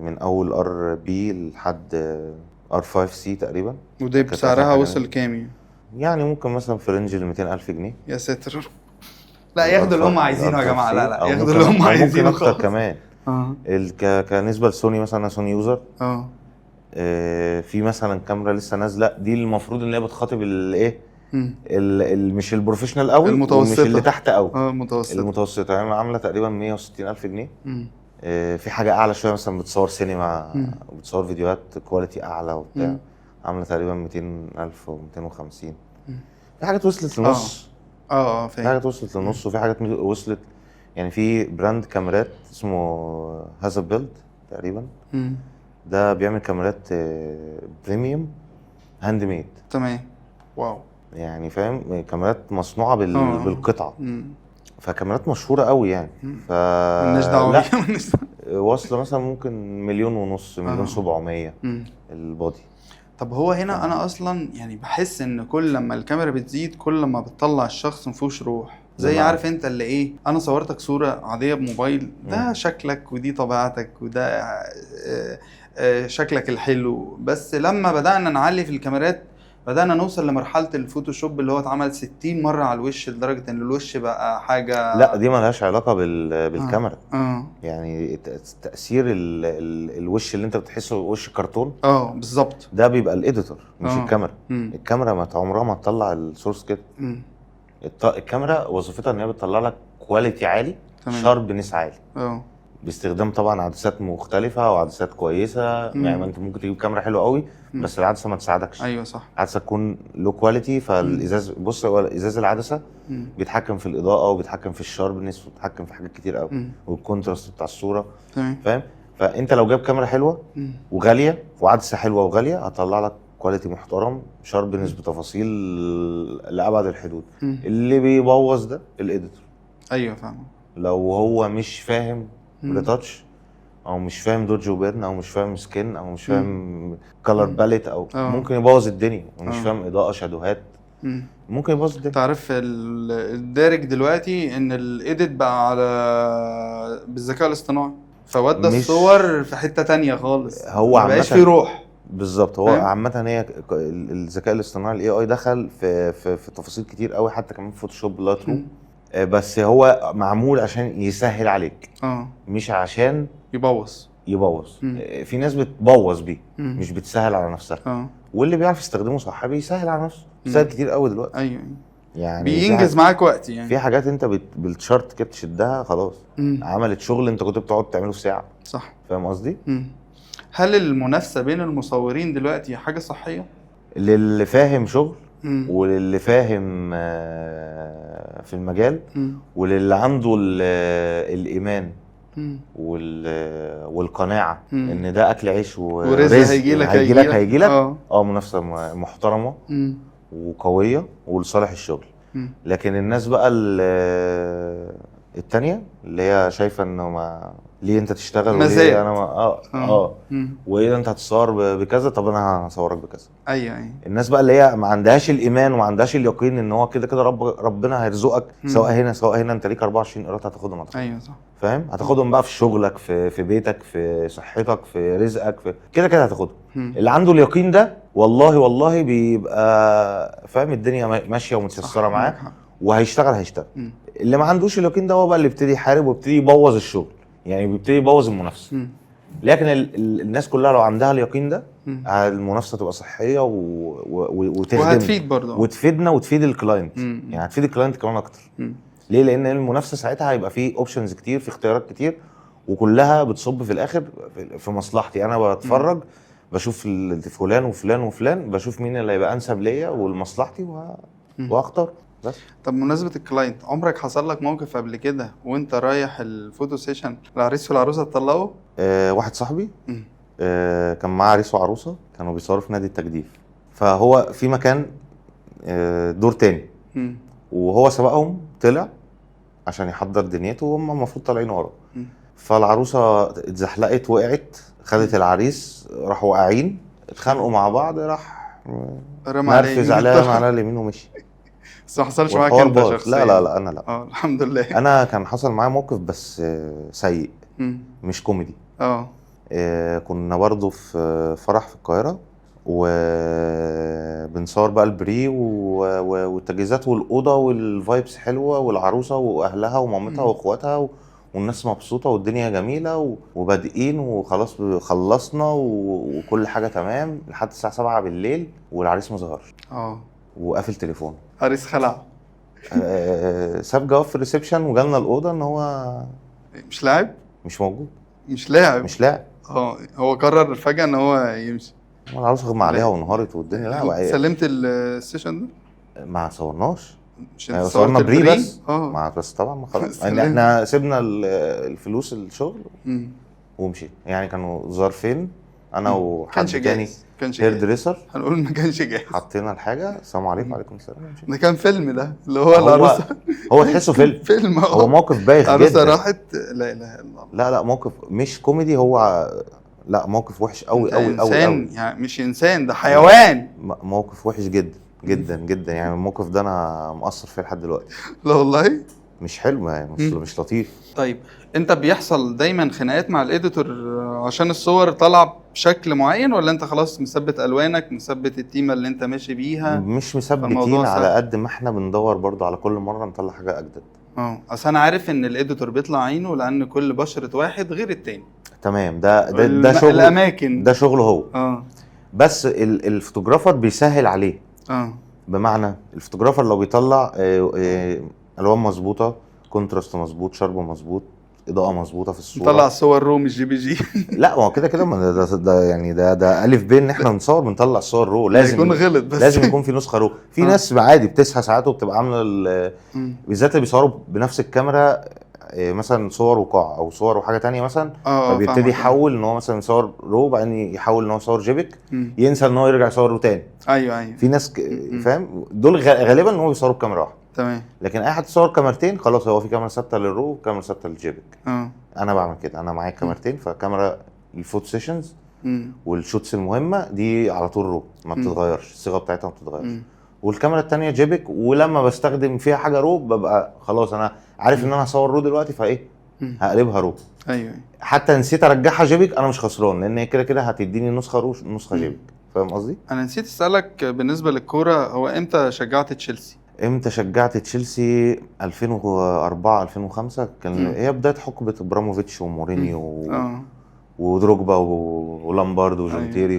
من اول ار بي لحد ار5 سي تقريبا، ودي بسعرها وصل كام يعني ممكن مثلا في رينج ال 200,000 جنيه. يا ساتر، لا ياخدوا اللي هم عايزينه يا جماعه، لا ياخدوا اللي هم عايزينه ممكن اكتر كمان. كنسبه لسوني مثلا، انا سوني يوزر، في مثلا كاميرا لسه نازله دي المفروض ان هي بتخاطب الايه، مش البروفيشنال قوي، مش اللي تحت قوي، المتوسطه يعني عامله تقريبا 160,000 جنيه. في حاجه اعلى شويه مثلا بتصور سينما وبتصور فيديوهات كواليتي اعلى وبتاع، عامله تقريبا 200,000 و250. في حاجات وصلت لنص، في حاجات وصلت لنص، وفي حاجات وصلت يعني. في براند كاميرات اسمه هازا بيلد تقريبا، ده بيعمل كاميرات بريميوم هاند ميد. تمام، واو، يعني فاهم، كاميرات مصنوعه بالقطعه، فكاميرات مشهوره قوي يعني. مالناش دعوه واصله مثلا ممكن 1.5 مليون، 1,700,000 البودي. طب هو هنا انا اصلا يعني بحس ان كل لما الكاميرا بتزيد كل ما بتطلع الشخص مفيهوش روح، زي عارف انت اللي ايه، انا صورتك صورة عادية بموبايل، ده شكلك ودي طبيعتك وده شكلك الحلو، بس لما بدأنا نعلي في الكاميرات بدأنا نوصل لمرحلة الفوتوشوب اللي هو اتعمل 60 مرة على الوش لدرجة ان الوش بقى حاجة. لا دي مالهاش علاقه بالكاميرا. اه يعني تاثير الوش اللي انت بتحسه وش كرتون بالظبط. ده بيبقى الايديتور مش الكاميرا. مم. الكاميرا ما عمرها ما تطلع السورس كده. مم. الكاميرا وظيفتها ان هي بتطلع لك كواليتي عالي، تمام. شاربنس عالي، باستخدام طبعا عدسات مختلفه وعدسات كويسه. مم. يعني ما انت ممكن تجيب كاميرا حلوه قوي بس العدسه ما تساعدكش. ايوه صح. العدسه تكون لو كواليتي، فالازاز بص هو ازاز العدسه بيتحكم في الاضاءه وبيتحكم في الشاربنس وبيتحكم في حاجات كتير قوي والكونتراست بتاع الصوره. تمام. فاهم؟ فانت لو جايب كاميرا حلوه وغاليه وعدسه حلوه وغاليه هتطلع لك كواليتي محترم، شاربنس بتفاصيل لابعد الحدود. اللي بيبوظ ده الايديتور. ايوه فاهم. لو هو مش فاهم ريتاتش او مش فاهم دوج وبيرن او مش فاهم سكين او مش فاهم كلر باليت او ممكن يبوظ الدنيا ومش فاهم اضاءه شادوهات ممكن يبوظ الدنيا. تعرف الدارج دلوقتي ان الايديت بقى على بالذكاء الاصطناعي فودى الصور في حتة تانية خالص. هو ما بقاش في روح. بالظبط. هو عامه هي الذكاء الاصطناعي الاي اي دخل في تفاصيل كتير قوي، حتى كمان في فوتوشوب لايت روم. بس هو معمول عشان يسهل عليك مش عشان يبوظ. في ناس بتبوظ بيه مش بتسهل على نفسها. واللي بيعرف يستخدمه صح بيسهل على نفسه. بيسهل كتير قوي دلوقتي. ايوه يعني بينجز معاك وقت. يعني في حاجات انت بالشارت كده تشدها خلاص عملت شغل انت كنت بتقعد تعمله في ساعه. صح. فاهم قصدي؟ هل المنافسه بين المصورين دلوقتي حاجه صحيه؟ للي فاهم شغل وللي فاهم في المجال وللي عنده الايمان والقناعه ان ده اكل عيش ورزق هيجي لك منافسه محترمه وقويه ولصالح الشغل. لكن الناس بقى التانية اللي هي شايفه انه ما ليه انت تشتغل وليه انا ما وايه انت هتصور بكذا، طب انا هصورك بكذا. ايوه الناس بقى اللي هي ما عندهاش الايمان وما عندهاش اليقين ان هو كده كده ربنا هيرزقك سواء هنا انت ليك 24 قيراط هتاخدهم. ايوه صح. فاهم؟ هتاخدهم بقى في شغلك في بيتك في صحتك في رزقك في كده هتاخدهم. اللي عنده اليقين ده والله بيبقى فاهم الدنيا ماشيه ومتيسره معاه وهيشتغل. اللي ما عندوش اليقين ده هو بقى اللي بيبتدي يحارب ويبتدي يبوظ الشغل، يعني بيبتدي يبوظ المنافسه. لكن الناس كلها لو عندها اليقين ده المنافسه تبقى صحيه وتخدم وهتفيد برضه وتفيدنا وتفيد الكلاينت. يعني هتفيد الكلاينت كمان اكتر. ليه؟ لان المنافسه ساعتها هيبقى فيه اوبشنز كتير، في اختيارات كتير، وكلها بتصب في الاخر في مصلحتي. انا بتفرج بشوف فلان وفلان وفلان، بشوف مين اللي هيبقى انسب ليا ولمصلحتي واختار بس. طب بمناسبة الكلاينت، عمرك حصل لك موقف قبل كده وانت رايح الفوتو سيشن العريس والعروسة تطلعوا؟ واحد صاحبي كان معاه عريس وعروسة كانوا بيصوروا في نادي التجديف، فهو في مكان دور تاني وهو سبقهم طلع عشان يحضر دنيته وهم المفروض طالعين ورا. فالعروسة اتزحلقت وقعت، خدت العريس، راحوا واقعين اتخانقوا مع بعض، راح نرفز عليها على اليمين ومشي. بس ما حصلش معاك انت شخصيا؟ لا انا لا. الحمد لله. انا كان حصل معايا موقف بس سيء مش كوميدي. كنا برضو في فرح في القاهرة وبنصور بقى البري والتجهيزات والأوضة والفايبس حلوة والعروسة وأهلها ومامتها وأخواتها والناس مبسوطة والدنيا جميلة وبادئين وخلاص خلصنا وكل حاجة تمام لحد الساعة 7 بالليل والعريس مظهرش وقافل تليفونه. عريس خلع. ساب جواب في الريسبشن وجالنا الأوضة إن هو مش لاعب، مش موجود، مش لاعب. هو قرر فجأة ان هو يمشي. العروسه غمى عليها وانهارت والدنيا. لا سلمت السيشن ده؟ ما صورناش، صورنا بري بس. بس طبعا ما خلاص يعني احنا سيبنا الفلوس الشغل ومشي. يعني كانوا ظرفين انا وحد تاني هير دريسر، هنقول ما كانش جاهز. حطينا الحاجه السلام عليكم وعليكم السلام. ده كان فيلم، ده اللي هو العروسه. هو تحسه فيلم. هو موقف بايخ جدا. العروسه راحت، لا اله الا الله. لا موقف مش كوميدي، هو لا موقف وحش قوي قوي قوي. يعني مش انسان، ده حيوان. موقف وحش جدا جدا جدا. يعني الموقف ده انا مقصر فيه لحد دلوقتي. لا والله. مش حلو، مش لطيف. طيب انت بيحصل دايما خناقات مع الاديتور عشان الصور طالعه بشكل معين، ولا انت خلاص مثبت الوانك، مثبت التيمه اللي انت ماشي بيها؟ مش فالموضوع مثبتين على سهل. قد ما احنا بندور برضو على كل مره نطلع حاجه اجدد. اصل انا عارف ان الاديتور بيطلع عينه لان كل بشره واحد غير التاني. تمام، ده شغل، الاماكن ده شغله هو. اه بس الفوتوغرافر بيسهل عليه. اه بمعنى الفوتوغرافر لو بيطلع الوان مظبوطه، كونتراست مظبوط، شارب مظبوط، اضاءه مظبوطه في الصوره. نطلع صور رو مش جي. لا ما هو كده كده، ما ده يعني ده الف ب ان احنا بنصور بنطلع صور رو، لازم يكون غلط بس. لازم يكون في نسخه رو. في ناس عادي بتسهى ساعات وبتبقى عامله بالذات اللي بيصوروا بنفس الكاميرا مثلا صور وقاع او صور وحاجه تانية مثلا، فبيبتدي يحول ان هو مثلا يصور رو، بعدين يحول ان هو يصور جيبك، ينسى ان هو يرجع يصور رو تاني. ايوه في ناس فاهم، دول غالبا ان هو بيصوروا بكاميرا واحده. تمام. لكن اي حد يصور كاميرتين خلاص، هو في كاميرا ثابته للرو وكاميرا ثابته للجيبك. انا بعمل كده، انا معايا كاميرتين، فكاميرا الفوتو سيشنز والشوتس المهمه دي على طول رو ما بتتغيرش، الصيغه بتاعتها ما بتتغيرش. والكاميرا التانية جيبك، ولما بستخدم فيها حاجه رو ببقى خلاص انا عارف ان انا هصور رو دلوقتي، فايه هقلبها رو. ايوه حتى نسيت ارجعها جيبك انا مش خسران، لان هي كده كده هتديني نسخه رو نسخه جيبك. فاهم قصدي؟ انا نسيت اسالك بالنسبه للكوره، هو امتى شجعت تشيلسي؟ امتى شجعت تشيلسي؟ 2004 2005 كان هي بدايه حقبه ابراموفيتش ومورينيو ودروجبا ولامبارد وجونتيري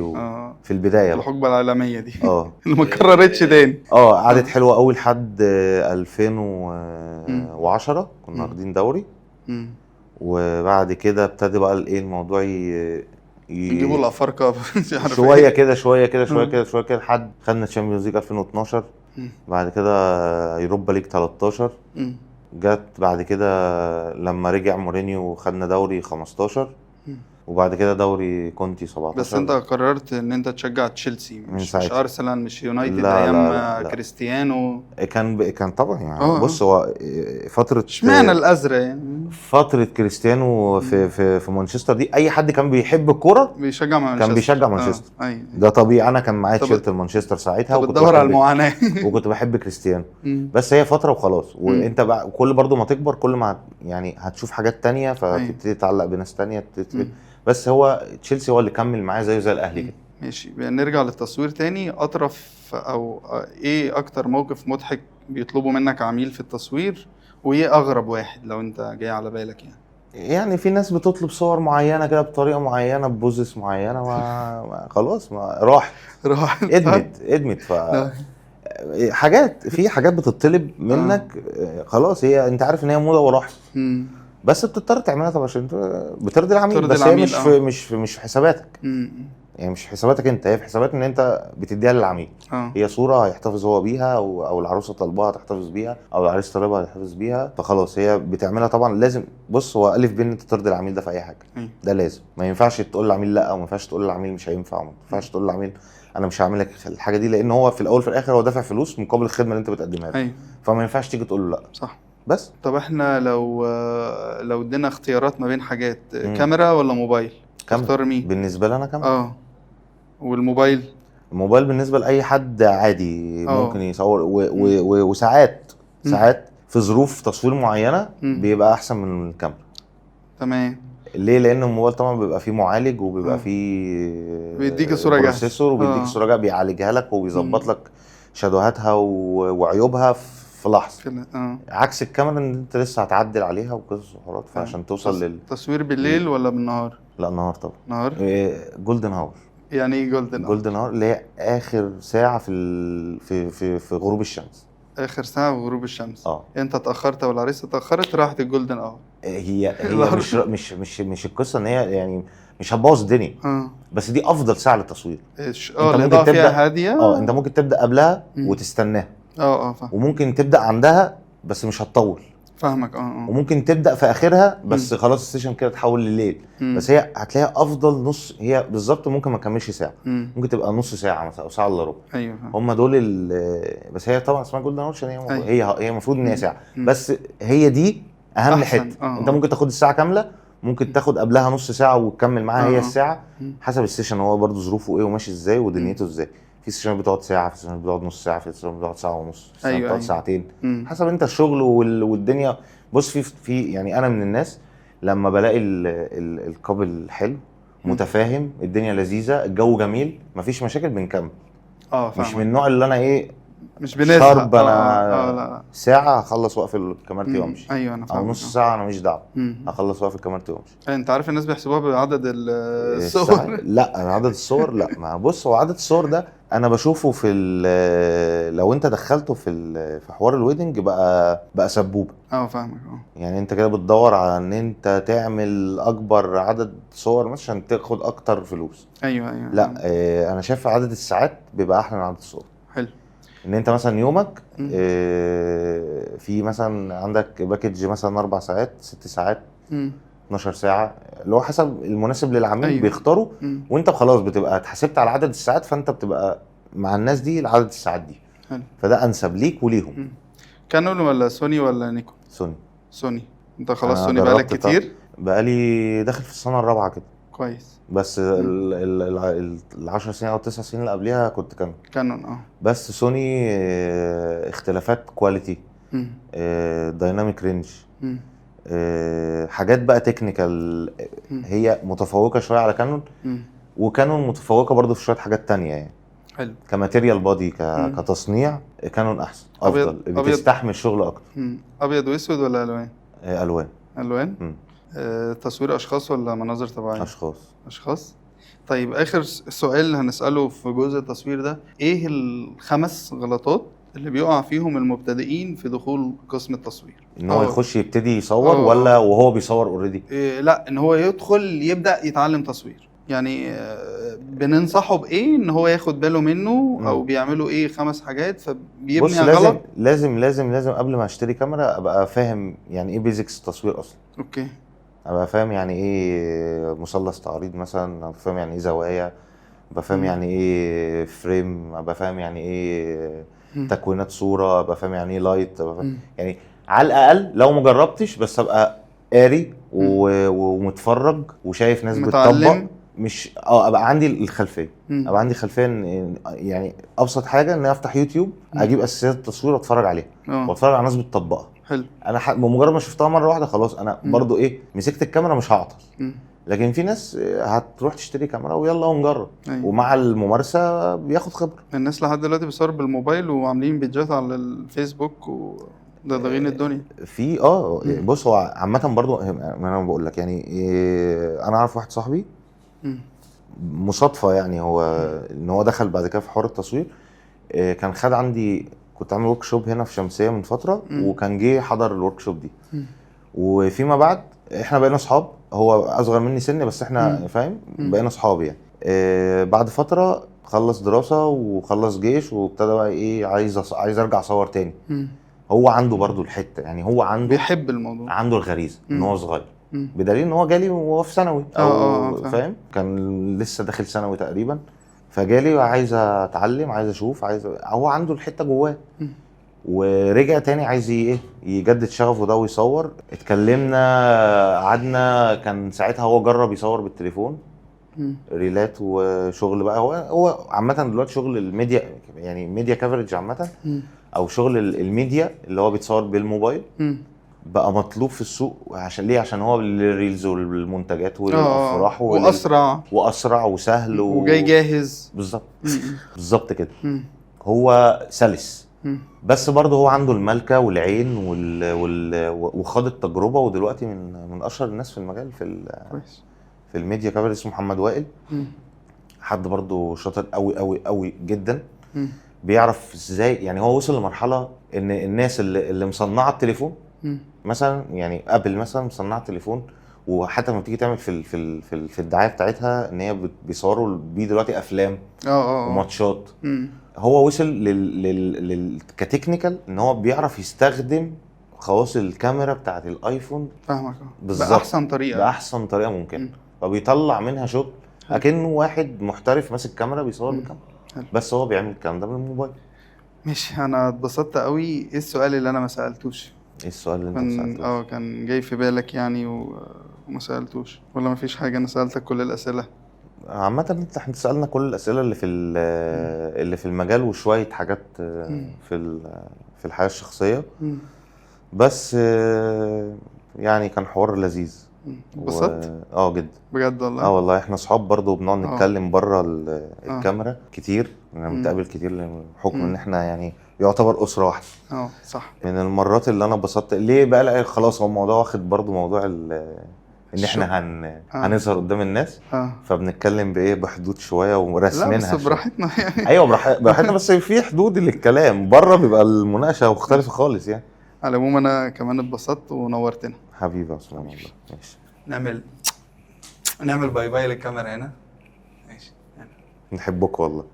في البدايه الحقبه العالميه دي اللي ما ما اتكررتش تاني. قعدت حلوه قوي لحد 2010 كنا واخدين دوري. وبعد كده ابتدى بقى الايه الموضوع يجيبوا الافارقه شويه كده شويه كده شويه كده شويه كده لحد خدنا تشامبيونز ليج 2012. بعد كده يوروبا ليج 13. جت بعد كده لما رجع مورينيو خدنا دوري 15. وبعد كده دوري كونتي 17. بس انت قررت ان انت تشجع تشيلسي مش ارسنال مش يونايتد لا ايام لا كريستيانو؟ كان طبعا يعني بص هو فتره اشمعنى الازرق يعني؟ فتره كريستيانو في مانشستر دي، اي حد كان بيحب الكوره بيشجع مانشستر، كان بيشجع مانشستر. أيوة. ده طبيعي، انا كان معايا تيشيرت مانشستر ساعتها وكنت بدور على المعاناه وكنت بحب كريستيانو. بس هي فتره وخلاص، وانت بقى كل برضو ما تكبر كل ما يعني هتشوف حاجات تانية فتبتدي تتعلق بناس تانية بس هو تشيلسي هو اللي كمل معايا زي الاهلي كده. ماشي، نرجع للتصوير تاني. اطرف او ايه اكتر موقف مضحك بيطلبوا منك عميل في التصوير، وايه اغرب واحد لو انت جاي على بالك يعني في ناس بتطلب صور معينه كده بطريقه معينه ببوزس معينه خلاص ما راحت ادمت حاجات، في حاجات بتطلب منك خلاص هي انت عارف ان هي موضه وراحت، بس بتضطر تعملها طبعا عشان بترضي العميل. بس هي مش في حساباتك. يعني مش في حساباتك انت، هي في حسابات ان انت بتديها للعميل. هي صوره هيحتفظ هو بيها او العروسه طالباها تحتفظ بيها او العريس طالبها يحتفظ بيها، فخلاص هي بتعملها طبعا. لازم بص هو الف بين انت ترضي العميل ده في اي حاجه. ده لازم، ما ينفعش تقول للعميل لا، وما ينفعش تقول للعميل مش هينفع، وما ينفعش تقول للعميل انا مش هعمل لك الحاجه دي، لان هو في الاول في الاخر هو دافع فلوس مقابل الخدمه اللي انت بتقدمها له. فما ينفعش تيجي تقول له لا. صح. بس طب احنا لو ادينا اختيارات ما بين حاجات، كاميرا ولا موبايل، تختار مين؟ بالنسبه لي انا كاميرا. والموبايل؟ الموبايل بالنسبه لاي حد عادي ممكن يصور وساعات في ظروف تصوير معينه بيبقى احسن من الكاميرا. تمام. ليه؟ لان الموبايل طبعا بيبقى فيه معالج وبيبقى فيه بيديك الصوره جاهزه، بروسيسور وبيديك الصوره جاهزه، بيعالجها لك وبيظبط لك شادوهاتها وعيوبها في لحظه. عكس الكاميرا ان انت لسه هتعدل عليها وقصص وحوارات، فعشان توصل تصوير بالليل ولا بالنهار؟ لا النهار طبعا. نهار. جولدن هاور. يعني ايه جولدن هاور؟ جولدن هاور اللي هي اخر ساعه في غروب الشمس. اخر ساعه في غروب الشمس. انت اتاخرت والعريسه اتاخرت، راحت الجولدن هاور. هي مش القصه ان هي يعني مش هتبوظ الدنيا. بس دي افضل ساعه للتصوير. الاضاءه فيها هاديه. انت ممكن تبدا قبلها وتستناها. فاهم. وممكن تبدا عندها بس مش هتطول. فاهمك. وممكن تبدا في اخرها بس خلاص السيشن كده تحول لليل. بس هي هتلاقيها افضل نص، هي بالظبط ممكن ما تكملش ساعه. ممكن تبقى نص ساعه مثلا او ساعه الا ربع. ايوه هم دول بس هي طبعا اسمها جولدن هاور عشان هي المفروض ان هي ساعه. بس هي دي اهم حته. انت ممكن تاخد الساعه كامله، ممكن تاخد قبلها نص ساعه وتكمل معاها هي الساعه، حسب السيشن هو برضو ظروفه ايه وماشي ازاي ودنيته ازاي. في سيشن بتقعد ساعه، في سيشن بتقعد نص ساعه، في سيشن بتقعد ساعه ونص، في سيشن أيوة، بتقعد أيوة. ساعتين، مم. حسب انت الشغل والدنيا. بص في يعني انا من الناس لما بلاقي القابل حلو متفاهم، الدنيا لذيذه، الجو جميل، مفيش مشاكل، بنكمل. مش فاهمك. من النوع اللي انا ايه مش بنزهق. شارب، لا انا لا. ساعه هخلص واقفل الكاميرتي وامشي، ايوه انا او فاهمك. نص ساعه انا مش دعوه، مم. هخلص واقفل الكاميرتي وامشي. انت عارف الناس بيحسبوها بعدد الصور. لا انا عدد الصور لا، ما بص هو عدد الصور ده انا بشوفه في لو انت دخلته في حوار الويدنج بقى سبوبه. فاهمك. يعني انت كده بتدور على ان انت تعمل اكبر عدد صور مثلا عشان تاخد اكتر فلوس. ايوه. لا انا شايف عدد الساعات بيبقى احلى من عدد الصور. حلو. ان انت مثلا يومك في مثلا عندك باكج مثلا 4 ساعات 6 ساعات 12 ساعه، اللي هو حسب المناسب للعميل. أيوة. بيختاروا وانت خلاص بتبقى اتحسبت على عدد الساعات، فانت بتبقى مع الناس دي لعدد الساعات دي. حلو. فده انسب ليك وليهم. كانون ولا سوني ولا نيكون؟ سوني. انت خلاص أنا سوني بقالك جربت كتير؟ بقالي داخل في السنه الرابعه كده. كويس. بس ال10 سنين او 9 سنين اللي قبليها كنت كانون. بس سوني اختلافات كواليتي، دايناميك رينج، حاجات بقى تكنيكال، هي متفوقه شويه على كانون. وكانون متفوقه برضو في شويه حاجات تانية يعني. حلو. كماتيريال بادي كتصنيع كانون احسن، افضل، بتستحمل شغل اكتر. ابيض واسود ولا الوان؟ الوان. تصوير اشخاص ولا مناظر طبيعيه؟ اشخاص. طيب اخر سؤال هنساله في جزء التصوير ده، ايه ال5 غلطات اللي بيقع فيهم المبتدئين في دخول قسم التصوير؟ ان هو يخش يبتدي يصور ولا وهو بيصور اوريدي؟ لا، ان هو يدخل يبدا يتعلم تصوير. يعني بننصحه بايه ان هو ياخد باله منه او بيعملوا ايه 5 حاجات فبيبني بص غلط. لازم قبل ما اشتري كاميرا ابقى فاهم يعني ايه بيزكس التصوير اصلا. اوكي. ابقى فاهم يعني ايه مثلث تعريض مثلا، ابقى فاهم يعني ايه زوايا، ابقى فاهم يعني ايه فريم، ابقى فاهم يعني ايه تكوينات صوره، ابقى فاهم يعني ايه لايت، يعني على الاقل لو ما جربتش بس ابقى قاري ومتفرج وشايف ناس بتطبق. مش ابقى عندي الخلفيه، ابقى عندي خلفيه يعني ابسط حاجه ان افتح يوتيوب اجيب اساسيات التصوير واتفرج عليها واتفرج على ناس بتطبقها. حلو. انا بمجرد ما شفتها مره واحده خلاص انا برضو ايه مسكت الكاميرا مش هعطل. لكن في ناس هتروح تشتري كاميا ويلا ونجرب. أيوة. ومع الممارسه بياخد خبره. الناس لحد دلوقتي بيصور بالموبايل وعاملين بيدجات على الفيسبوك ضاغطين الدنيا في بص هو عامه برضو انا بقول لك يعني انا عارف واحد صاحبي مصادفه يعني هو ان هو دخل بعد كده في حوار التصوير. كان خد عندي كنت عامل ورك شوب هنا في شمسيه من فتره وكان جه حضر الورك شوب دي. وفيما بعد احنا بقينا اصحاب، هو اصغر مني سن بس احنا فاهم بقينا اصحاب يعني. بعد فتره خلص دراسه وخلص جيش وابتدى بقى ايه عايز ارجع اصور تاني. هو عنده برضو الحته يعني هو عنده بيحب الموضوع، عنده الغريزه ان هو صغير. بدليل ان هو جالي وهو في ثانوي فاهم كان لسه داخل ثانوي تقريبا. فجالي وعايز اتعلم عايز اشوف هو عنده الحته جواه. ورجع تاني عايز ايه يجدد شغفه ده ويصور. اتكلمنا قعدنا كان ساعتها هو جرب يصور بالتليفون ريلات وشغل بقى. هو عامه دلوقتي شغل الميديا يعني ميديا كفرج عامه او شغل الميديا اللي هو بيتصور بالموبايل بقى مطلوب في السوق. عشان ليه؟ عشان هو الريلز والمنتجات والافراح واسرع وسهل وجاي جاهز. بالظبط كده. هو سلس بس برضه هو عنده الملكه والعين وخاض التجربه ودلوقتي من اشهر الناس في المجال في الميديا كفر. اسمه محمد وائل. حد برضه شاطر قوي قوي قوي جدا. بيعرف ازاي يعني هو وصل لمرحله ان الناس اللي مصنعه التليفون مثلا يعني ابل مثلا مصنعه التليفون وحتى لما تيجي تعمل في الدعايه بتاعتها ان هي بيصوروا بيه دلوقتي افلام وماتشات. هو وصل كتكنيكال ان هو بيعرف يستخدم خواص الكاميرا بتاعت الايفون. فاهمك. باحسن طريقه ممكن. فبيطلع منها شغل اكنه واحد محترف ماسك كاميرا بيصور بالكاميرا. بس هو بيعمل الكلام ده بالموبايل. ماشي. انا اتبسطت قوي. ايه السؤال اللي انا ما سالتوش؟ ايه السؤال اللي انت ما سالتوش؟ كان جاي في بالك يعني وما سالتوش ولا ما فيش حاجه؟ انا سالتك كل الاسئله. عامة احنا سألنا كل الأسئلة اللي في المجال وشوية حاجات في الحياة الشخصية. بس يعني كان حوار لذيذ. اتبسطت جدا بجد والله. والله احنا صحاب برضه وبنقعد نتكلم بره الكاميرا كتير، مم. بنتقابل كتير بحكم مم. ان احنا يعني يعتبر أسرة واحدة. صح. من المرات اللي انا اتبسطت ليه بقى، لا خلاص هو الموضوع واخد برضه موضوع ان احنا هنظهر قدام الناس، فبنتكلم بايه بحدود شويه لا ورسمينها بس شويه. براحتنا يعني. ايوه براحتنا، بس في حدود للكلام، بره بيبقى المناقشه مختلفه خالص يعني. على العموم انا كمان اتبسطت ونورتنا حبيبي يا عثمان والله. ماشي، نعمل باي باي للكاميرا هنا. ماشي، نحبك والله.